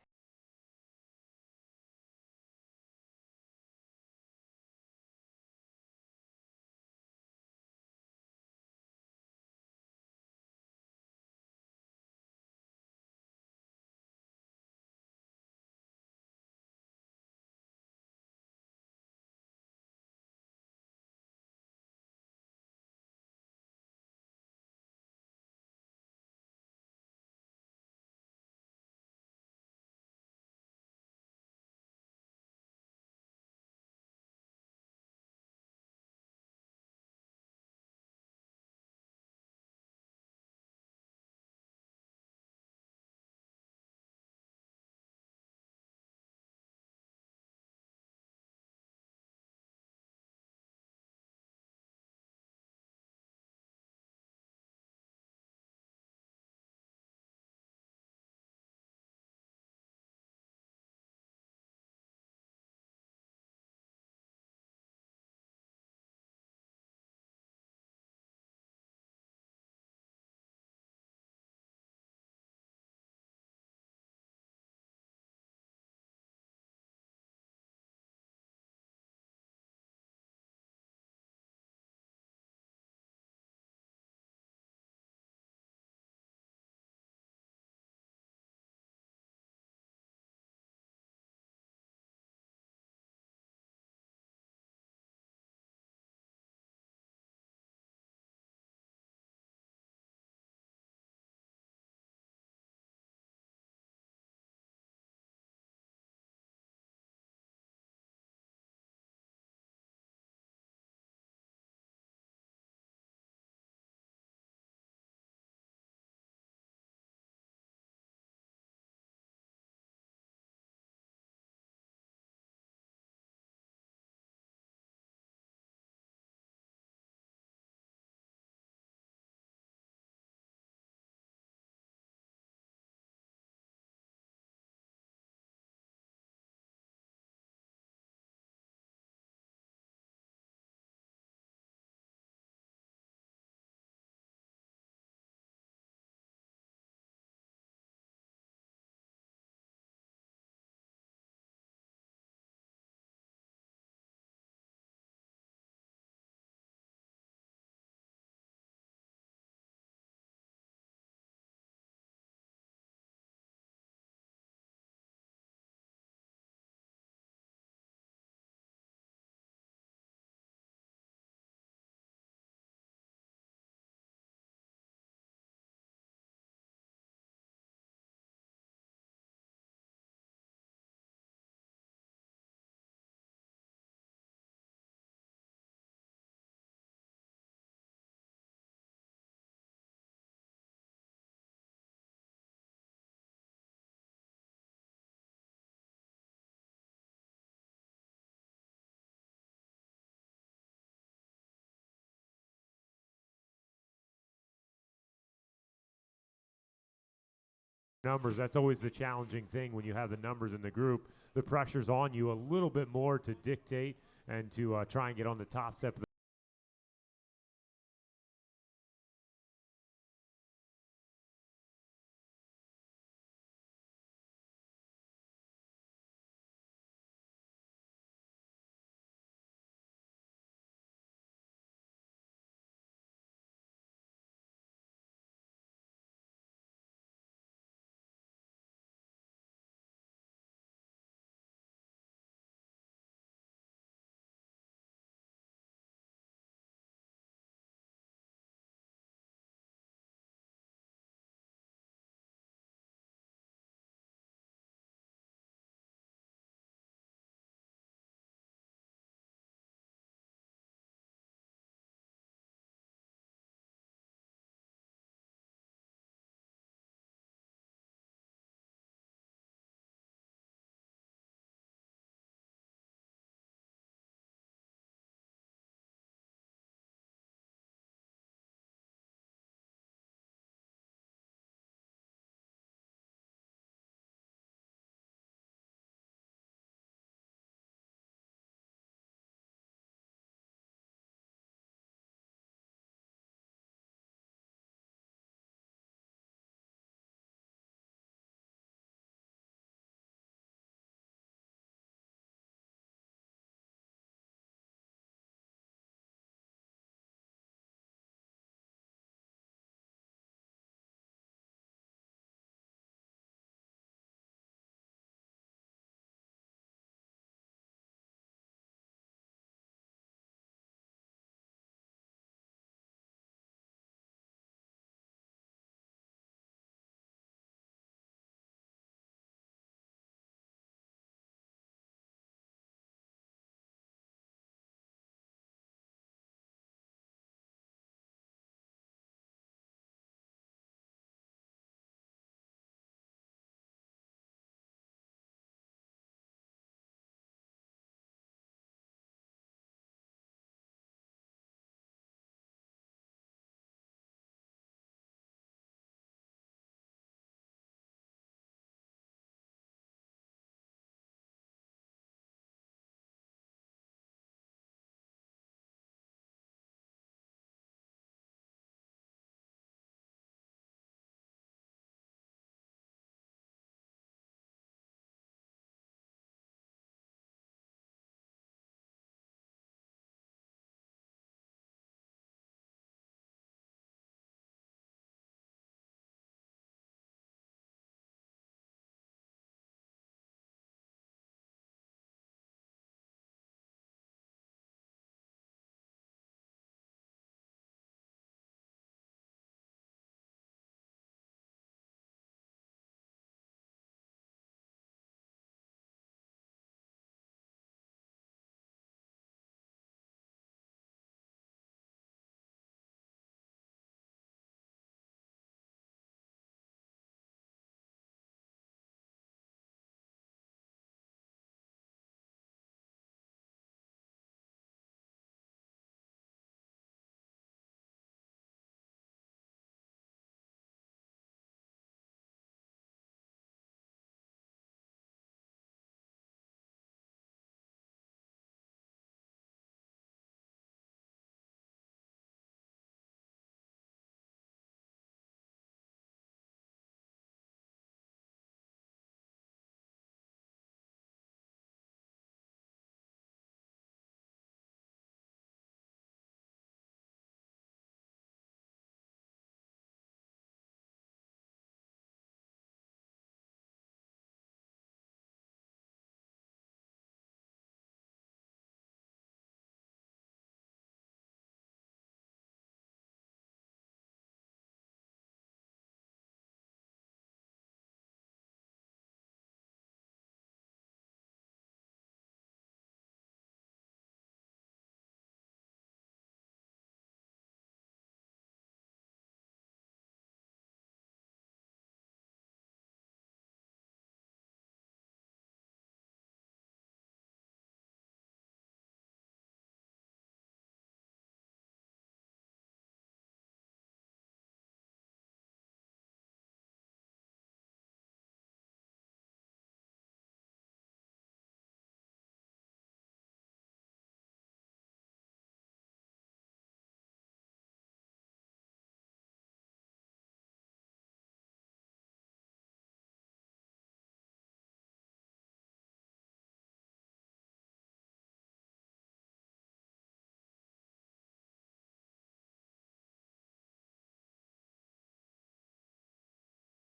numbers. That's always the challenging thing when you have the numbers in the group. The pressure's on you a little bit more to dictate and to try and get on the top step of the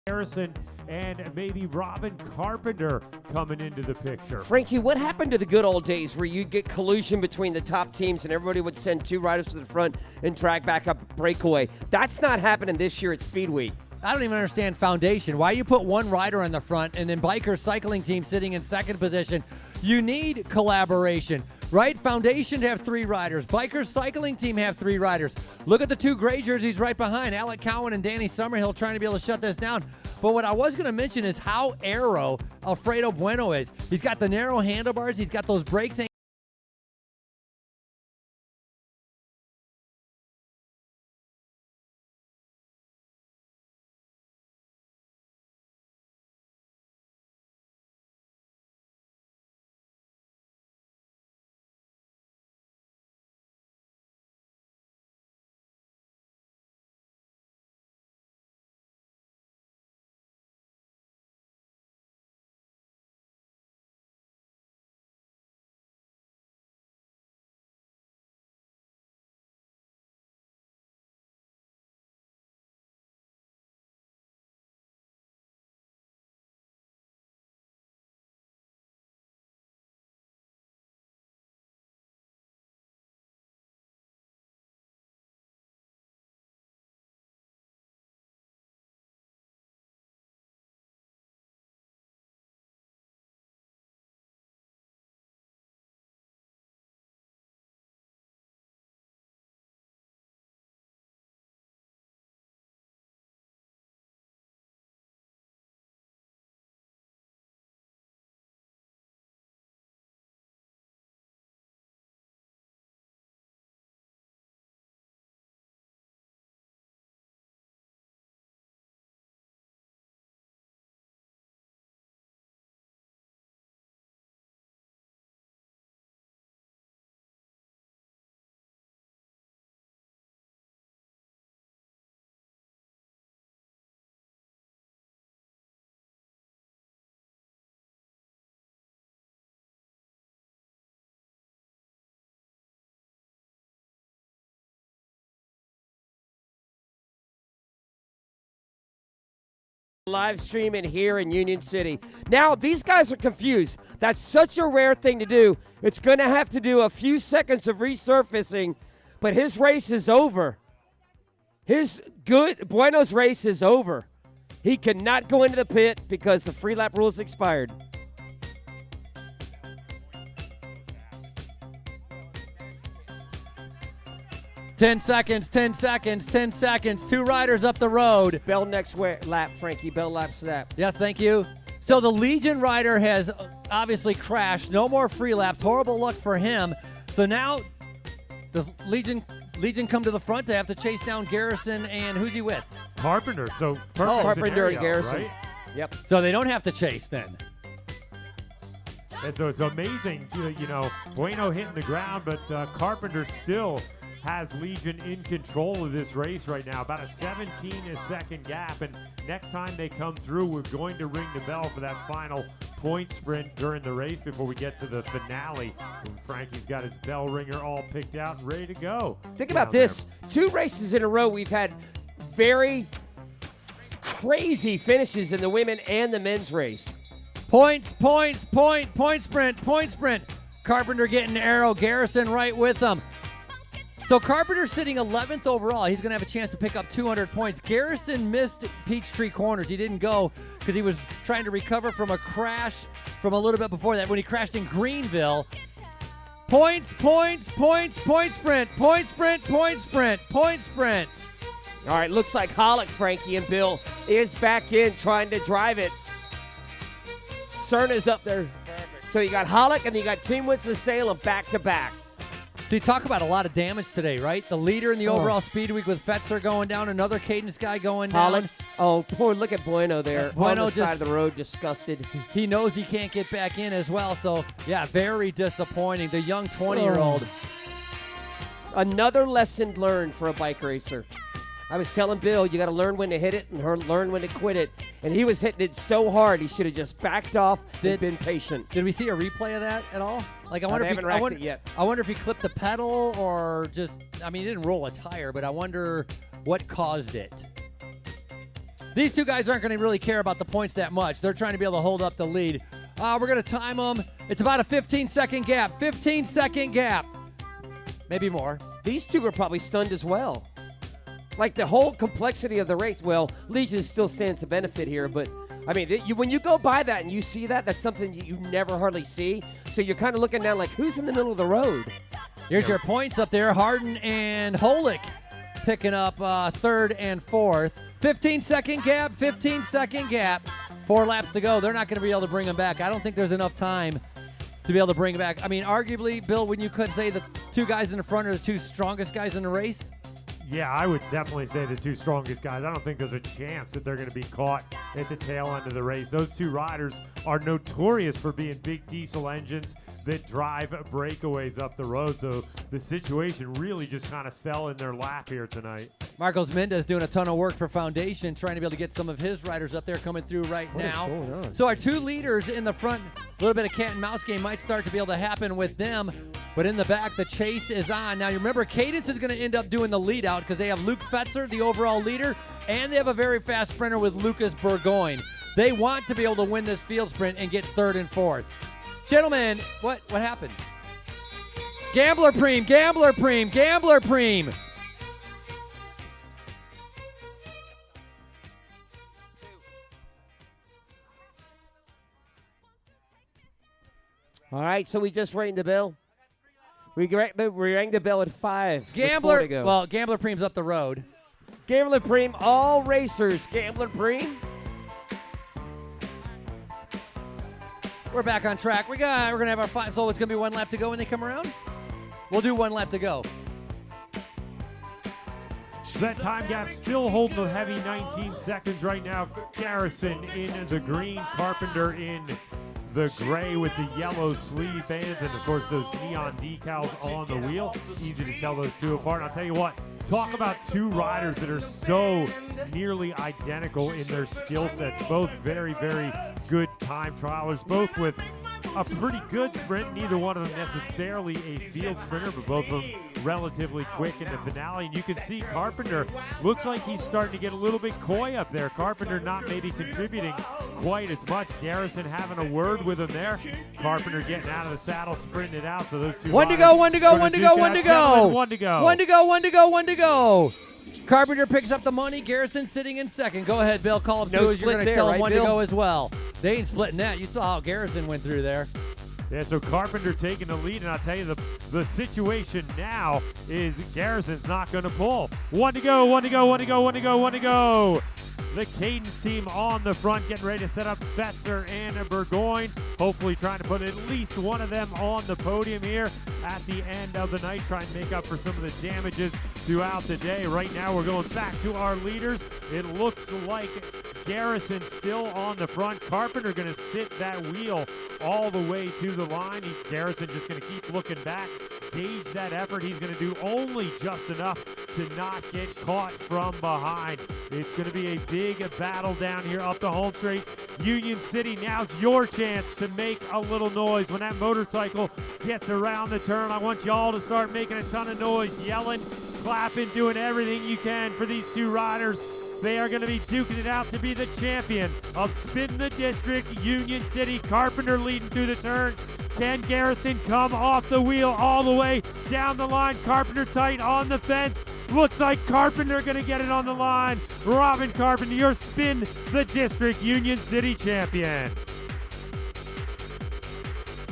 Harrison and maybe Robin Carpenter coming into the picture. Frankie, what happened to the good old days where you'd get collusion between the top teams and everybody would send 2 riders to the front and drag back up Breakaway? That's not happening this year at Speed Week. I don't even understand foundation. Why you put one rider on the front and then biker cycling team sitting in second position? You need collaboration, right? Foundation have 3 riders. Biker cycling team have 3 riders. Look at the 2 gray jerseys right behind, Alec Cowan and Danny Summerhill trying to be able to shut this down. But what I was going to mention is how aero Alfredo Bueno is. He's got the narrow handlebars. He's got those brakes. Live streaming here in Union City. Now, these guys are confused. That's such a rare thing to do. It's going to have to do a few seconds of resurfacing, but his race is over. Bueno's race is over. He cannot go into the pit because the free lap rules expired. Ten seconds, 10 seconds, 10 seconds. 2 riders up the road. Bell next lap, Frankie. Bell laps lap. Yes, thank you. So the Legion rider has obviously crashed. No more free laps. Horrible luck for him. So now the Legion come to the front. They have to chase down Garrison, and who's he with? Carpenter. So Carpenter and scenario, Garrison. right? Yep. So they don't have to chase then. And so it's amazing, Bueno hitting the ground, but Carpenter still has Legion in control of this race right now. About a 17-second gap, and next time they come through, we're going to ring the bell for that final point sprint during the race before we get to the finale. And Frankie's got his bell ringer all picked out and ready to go. Think about this. 2 races in a row, we've had very crazy finishes in the women and the men's race. Point sprint. Carpenter getting arrow. Garrison right with them. So Carpenter's sitting 11th overall. He's going to have a chance to pick up 200 points. Garrison missed Peachtree Corners. He didn't go because he was trying to recover from a crash from a little bit before that when he crashed in Greenville. Points, point sprint. All right, looks like Hollick, Frankie, and Bill is back in trying to drive it. Cerna's up there. So you got Hollick and you got Team Winston-Salem back-to-back. So you talk about a lot of damage today, right? The leader in the overall speed week with Fetzer going down, another Cadence guy going down. Holland. Oh, poor, look at Bueno there Bueno on the side of the road, disgusted. He knows he can't get back in as well, so yeah, very disappointing. The young 20-year-old. Another lesson learned for a bike racer. I was telling Bill, you got to learn when to hit it and learn when to quit it. And he was hitting it so hard, he should have just backed off and been patient. Did we see a replay of that at all? Like, I wonder if he clipped the pedal or just, he didn't roll a tire, but I wonder what caused it. These two guys aren't going to really care about the points that much. They're trying to be able to hold up the lead. We're going to time them. It's about a 15-second gap. 15-second gap. Maybe more. These two were probably stunned as well. Like the whole complexity of the race. Well, Legion still stands to benefit here, but I mean, when you go by that and you see that, that's something you never hardly see. So you're kind of looking down like, who's in the middle of the road? Here's your points up there. Harden and Holick picking up third and fourth. 15-second gap, 15-second gap. 4 laps to go. They're not going to be able to bring them back. I don't think there's enough time to be able to bring it back. I mean, arguably, Bill, when you could say the two guys in the front are the two strongest guys in the race? Yeah, I would definitely say the two strongest guys. I don't think there's a chance that they're going to be caught at the tail end of the race. Those two riders are notorious for being big diesel engines that drive breakaways up the road. So the situation really just kind of fell in their lap here tonight. Marcos Mendez doing a ton of work for Foundation, trying to be able to get some of his riders up there coming through right now. What is going on? So our two leaders in the front, a little bit of cat and mouse game might start to be able to happen with them. But in the back, the chase is on. Now, you remember, Cadence is going to end up doing the lead out because they have Luke Fetzer, the overall leader, and they have a very fast sprinter with Lucas Burgoyne. They want to be able to win this field sprint and get third and fourth. Gentlemen, what happened? Gambler Preem, Gambler Preem, Gambler Preem. All right, so we just rang the bell. We rang the bell at 5. Gambler, to go. well, Gambler Preem's up the road. Gambler Preem, all racers. Gambler Preem. We're back on track. We're gonna have our five. So it's gonna be 1 lap to go when they come around. We'll do 1 lap to go. So that time gap still holding a heavy 19 seconds right now. Garrison in the green, Carpenter in the gray with the yellow sleeve bands, and of course those neon decals on the wheel. Easy to tell those two apart. And I'll tell you what, talk about two riders that are so nearly identical in their skill sets. Both very, very good time trialers, both with a pretty good sprint. Neither one of them necessarily a field sprinter, but both of them relatively quick in the finale. And you can see Carpenter looks like he's starting to get a little bit coy up there. Carpenter not maybe contributing quite as much. Garrison having a word with him there. Carpenter getting out of the saddle, sprinting it out. So those two. One to go, one to go, one to go, one to go. One to go. One to go, one to go, one to go. Carpenter picks up the money. Garrison sitting in second. Go ahead, Bill. Call him No through as you're split going to there, tell him right, one Bill? to go as well. They ain't splitting that. You saw how Garrison went through there. Yeah, so Carpenter taking the lead, and I'll tell you the situation now is Garrison's not going to pull. One to go, one to go, one to go, one to go, one to go. The Cadence team on the front getting ready to set up Fetzer and Burgoyne. Hopefully trying to put at least one of them on the podium here at the end of the night. Try and make up for some of the damages throughout the day. Right now we're going back to our leaders. It looks like Garrison still on the front. Carpenter going to sit that wheel all the way to the line. Garrison just going to keep looking back, gauge that effort. He's going to do only just enough to not get caught from behind. It's going to be a big battle down here up the home straight. Union City, now's your chance to make a little noise. When that motorcycle gets around the turn, I want y'all to start making a ton of noise, yelling, clapping, doing everything you can for these two riders. They are going to be duking it out to be the champion of Spin the District. Union City, Carpenter leading through the turn. Can Garrison come off the wheel all the way down the line? Carpenter tight on the fence. Looks like Carpenter going to get it on the line. Robin Carpenter, your Spin the District Union City champion.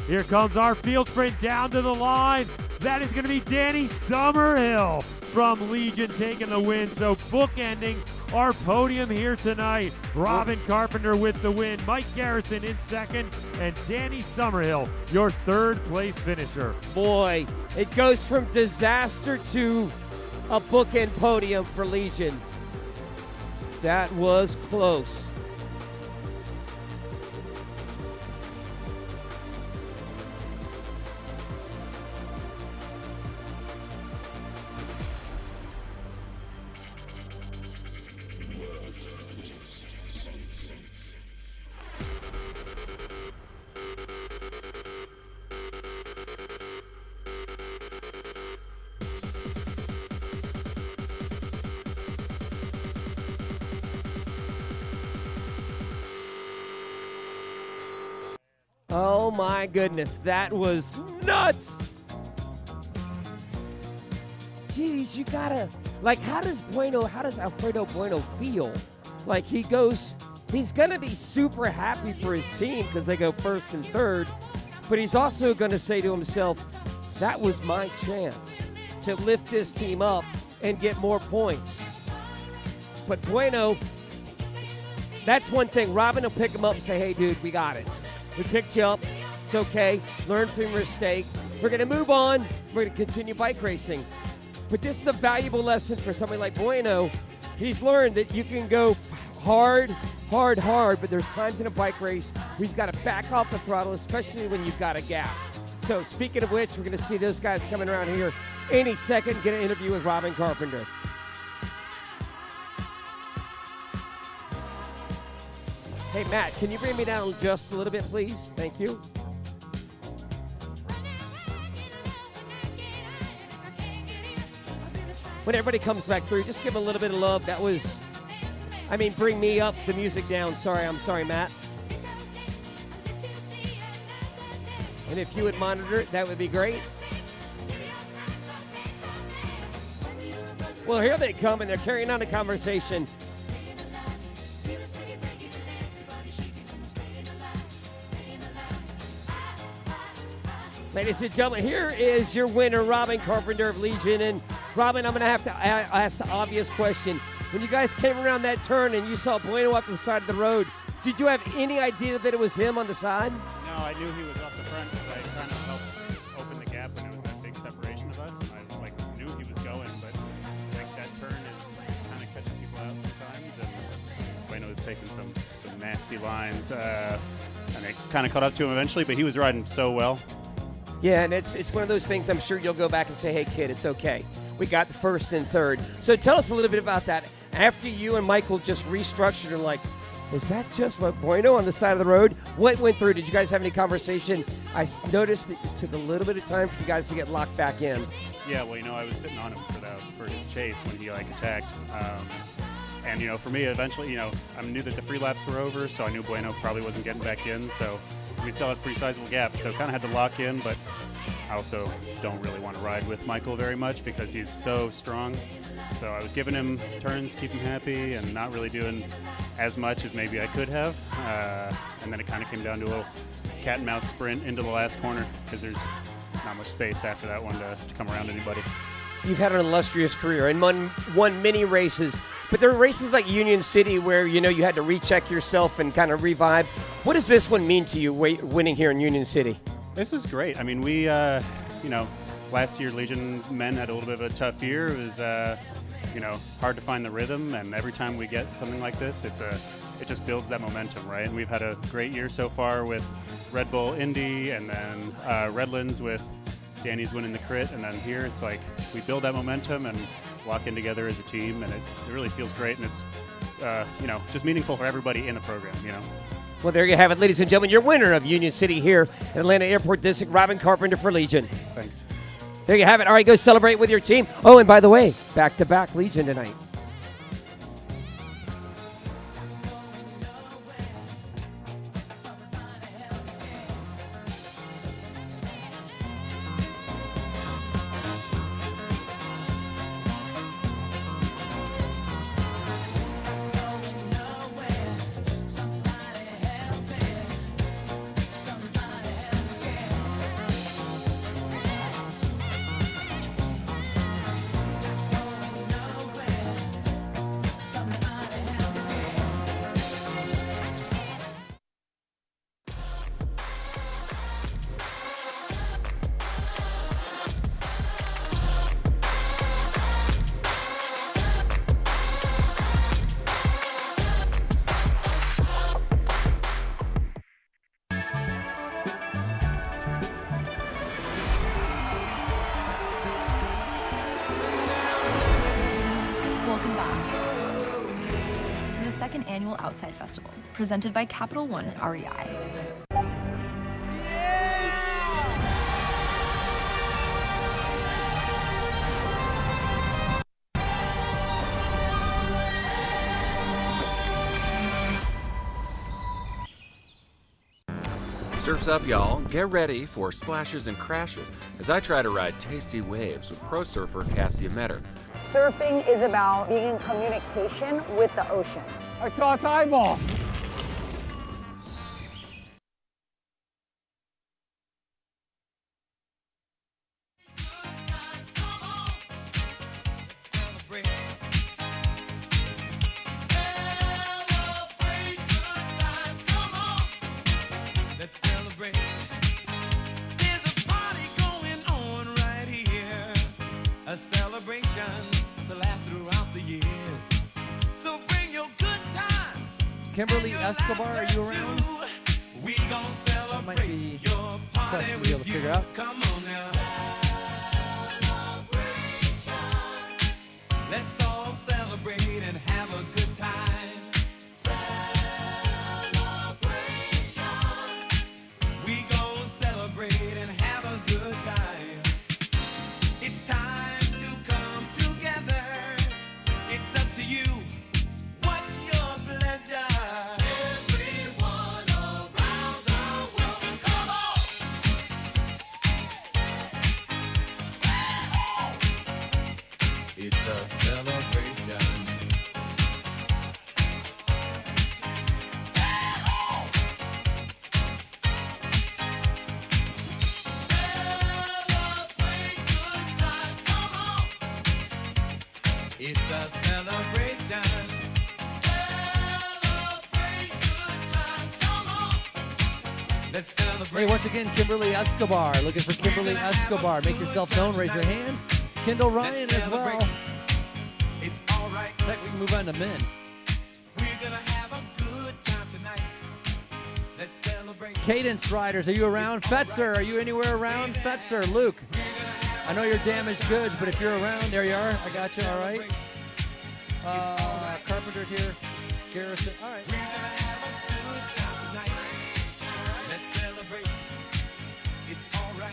Here comes our field sprint down to the line. That is going to be Danny Summerhill from Legion taking the win. So bookending our podium here tonight. Robin Carpenter with the win. Mike Garrison in second. And Danny Summerhill, your third place finisher. Boy, it goes from disaster to a bookend podium for Legion. That was close. Oh my goodness, that was nuts. Jeez, you gotta, like, how does Alfredo Bueno feel? Like, he's gonna be super happy for his team because they go first and third, but he's also gonna say to himself, that was my chance to lift this team up and get more points. But Bueno, that's one thing. Robin will pick him up and say, hey, dude, we got it. We picked you up. It's okay. Learn from your mistake. We're going to move on. We're going to continue bike racing. But this is a valuable lesson for somebody like Bueno. He's learned that you can go hard, but there's times in a bike race where you've got to back off the throttle, especially when you've got a gap. So speaking of which, we're going to see those guys coming around here any second, get an interview with Robin Carpenter. Hey, Matt, can you bring me down just a little bit, please? Thank you. When everybody comes back through, just give them a little bit of love. That was, bring me up, the music down. I'm sorry, Matt. And if you would monitor it, that would be great. Well, here they come, and they're carrying on the conversation. Ladies and gentlemen, here is your winner, Robin Carpenter of Legion. And Robin, I'm going to have to ask the obvious question. When you guys came around that turn and you saw Bueno off to the side of the road, did you have any idea that it was him on the side? No, I knew he was off the front because I kind of helped open the gap when it was that big separation of us. I knew he was going, but that turn is kind of catching people out sometimes. And Bueno was taking some nasty lines, and they kind of caught up to him eventually, but he was riding so well. Yeah, and it's one of those things I'm sure you'll go back and say, hey, kid, it's okay. We got the first and third. So tell us a little bit about that. After you and Michael just restructured and was that just what Bueno on the side of the road? What went through? Did you guys have any conversation? I noticed that it took a little bit of time for you guys to get locked back in. Yeah, well, I was sitting on him for his chase when he attacked. And, for me, eventually, I knew that the free laps were over, so I knew Bueno probably wasn't getting back in. So we still had a pretty sizable gap, so kind of had to lock in. But I also don't really want to ride with Michael very much because he's so strong. So I was giving him turns, keep him happy, and not really doing as much as maybe I could have. And then it kind of came down to a little cat and mouse sprint into the last corner because there's not much space after that one to come around anybody. You've had an illustrious career and won many races, but there are races like Union City where, you had to recheck yourself and kind of revive. What does this one mean to you, winning here in Union City? This is great. We, last year Legion men had a little bit of a tough year. It was, hard to find the rhythm, and every time we get something like this, it just builds that momentum, right? And we've had a great year so far with Red Bull Indy and then Redlands with Danny's winning the crit, and then here it's we build that momentum and walk in together as a team, and it really feels great, and it's just meaningful for everybody in the program, Well, there you have it, ladies and gentlemen. Your winner of Union City here at Atlanta Airport District, Robin Carpenter for Legion. Thanks. There you have it. All right, go celebrate with your team. Oh, and by the way, back-to-back Legion tonight. Annual Outside Festival, presented by Capital One and REI. Surf's up, y'all. Get ready for splashes and crashes as I try to ride tasty waves with pro surfer Cassie Metter. Surfing is about being in communication with the ocean. I saw its eyeball. Kimberly Escobar, are you around? That might be a question to be able to figure out. Come on now. Let's all celebrate and have a good time. Celebration. We gon' celebrate and have a good time. It's time to come together. It's up to you. What's your pleasure? Everyone around the world, come on! It's a celebration. Celebrate good times, come on! It's a celebration. Celebrate good times, come on! Let's celebrate. Hey, once again, Kimberly Escobar. Looking for Kimberly Escobar. Make yourself known. Raise your hand. Kendall Ryan as well. It's all right. Heck, we can move on to men. We're gonna have a good time tonight. Let's celebrate. Cadence Riders, are you around? Fetzer, are you anywhere around? Fetzer, Luke. I know you're damaged goods, but if you're around, there you are. I got you, all right. Carpenter's here. Garrison, all right. We're gonna have a good time tonight. Let's celebrate. It's all right.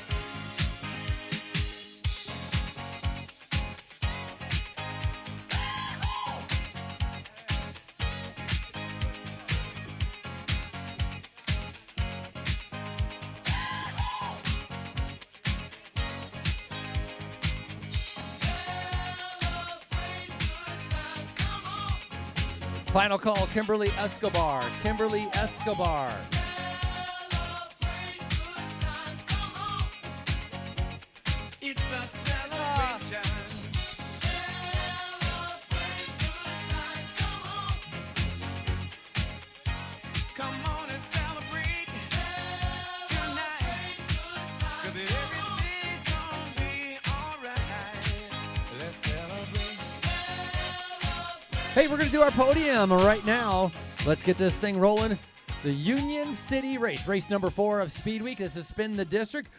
Final call, Kimberly Escobar. Kimberly Escobar. It's a celebration. Come on and celebrate tonight. 'Cause everything's gonna be alright. Let's celebrate. Hey, we're going to do our podium right now. Let's get this thing rolling. The Union City Race, race number 4 of Speed Week. This is Spin the District.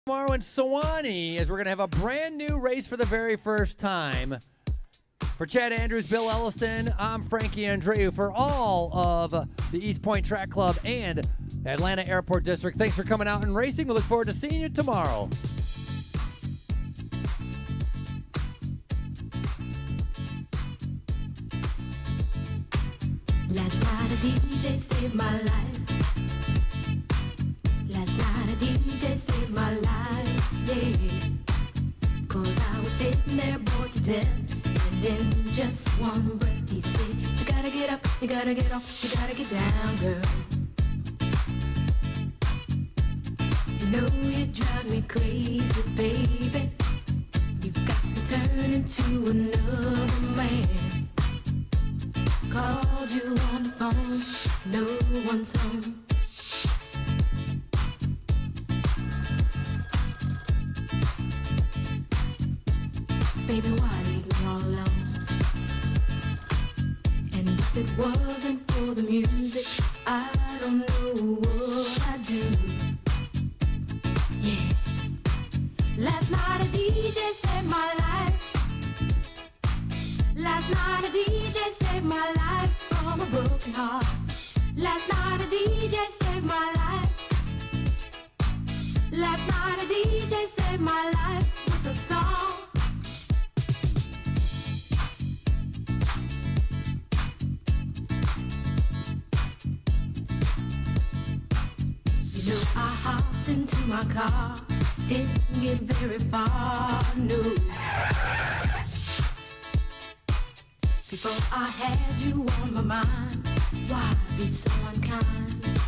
Tomorrow in Sewanee, as we're going to have a brand new race for the very first time. For Chad Andrews, Bill Elliston, I'm Frankie Andreu for all of the East Point Track Club and Atlanta Airport District. Thanks for coming out and racing. We look forward to seeing you tomorrow. Last night a DJ saved my life. Last night a DJ saved my life, yeah. 'Cause I was sitting there bored to death, and in just one breath he said, you gotta get up, you gotta get off, you gotta get down, girl. You know you drive me crazy, baby. You've got me turning to another man. Called you on the phone, no one's home. Baby, why leave me all alone? And if it wasn't for the music, I don't know what I'd do. Yeah. Last night a DJ saved my life. Last night a DJ saved my life from a broken heart. Last night a DJ saved my life. Last night a DJ saved my life with a song. You know I hopped into my car, didn't get very far, no. Before I had you on my mind, why be so unkind?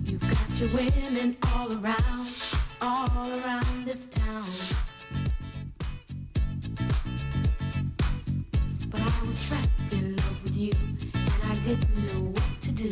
You've got your women all around this town. But I was trapped in love with you, and I didn't know what to do.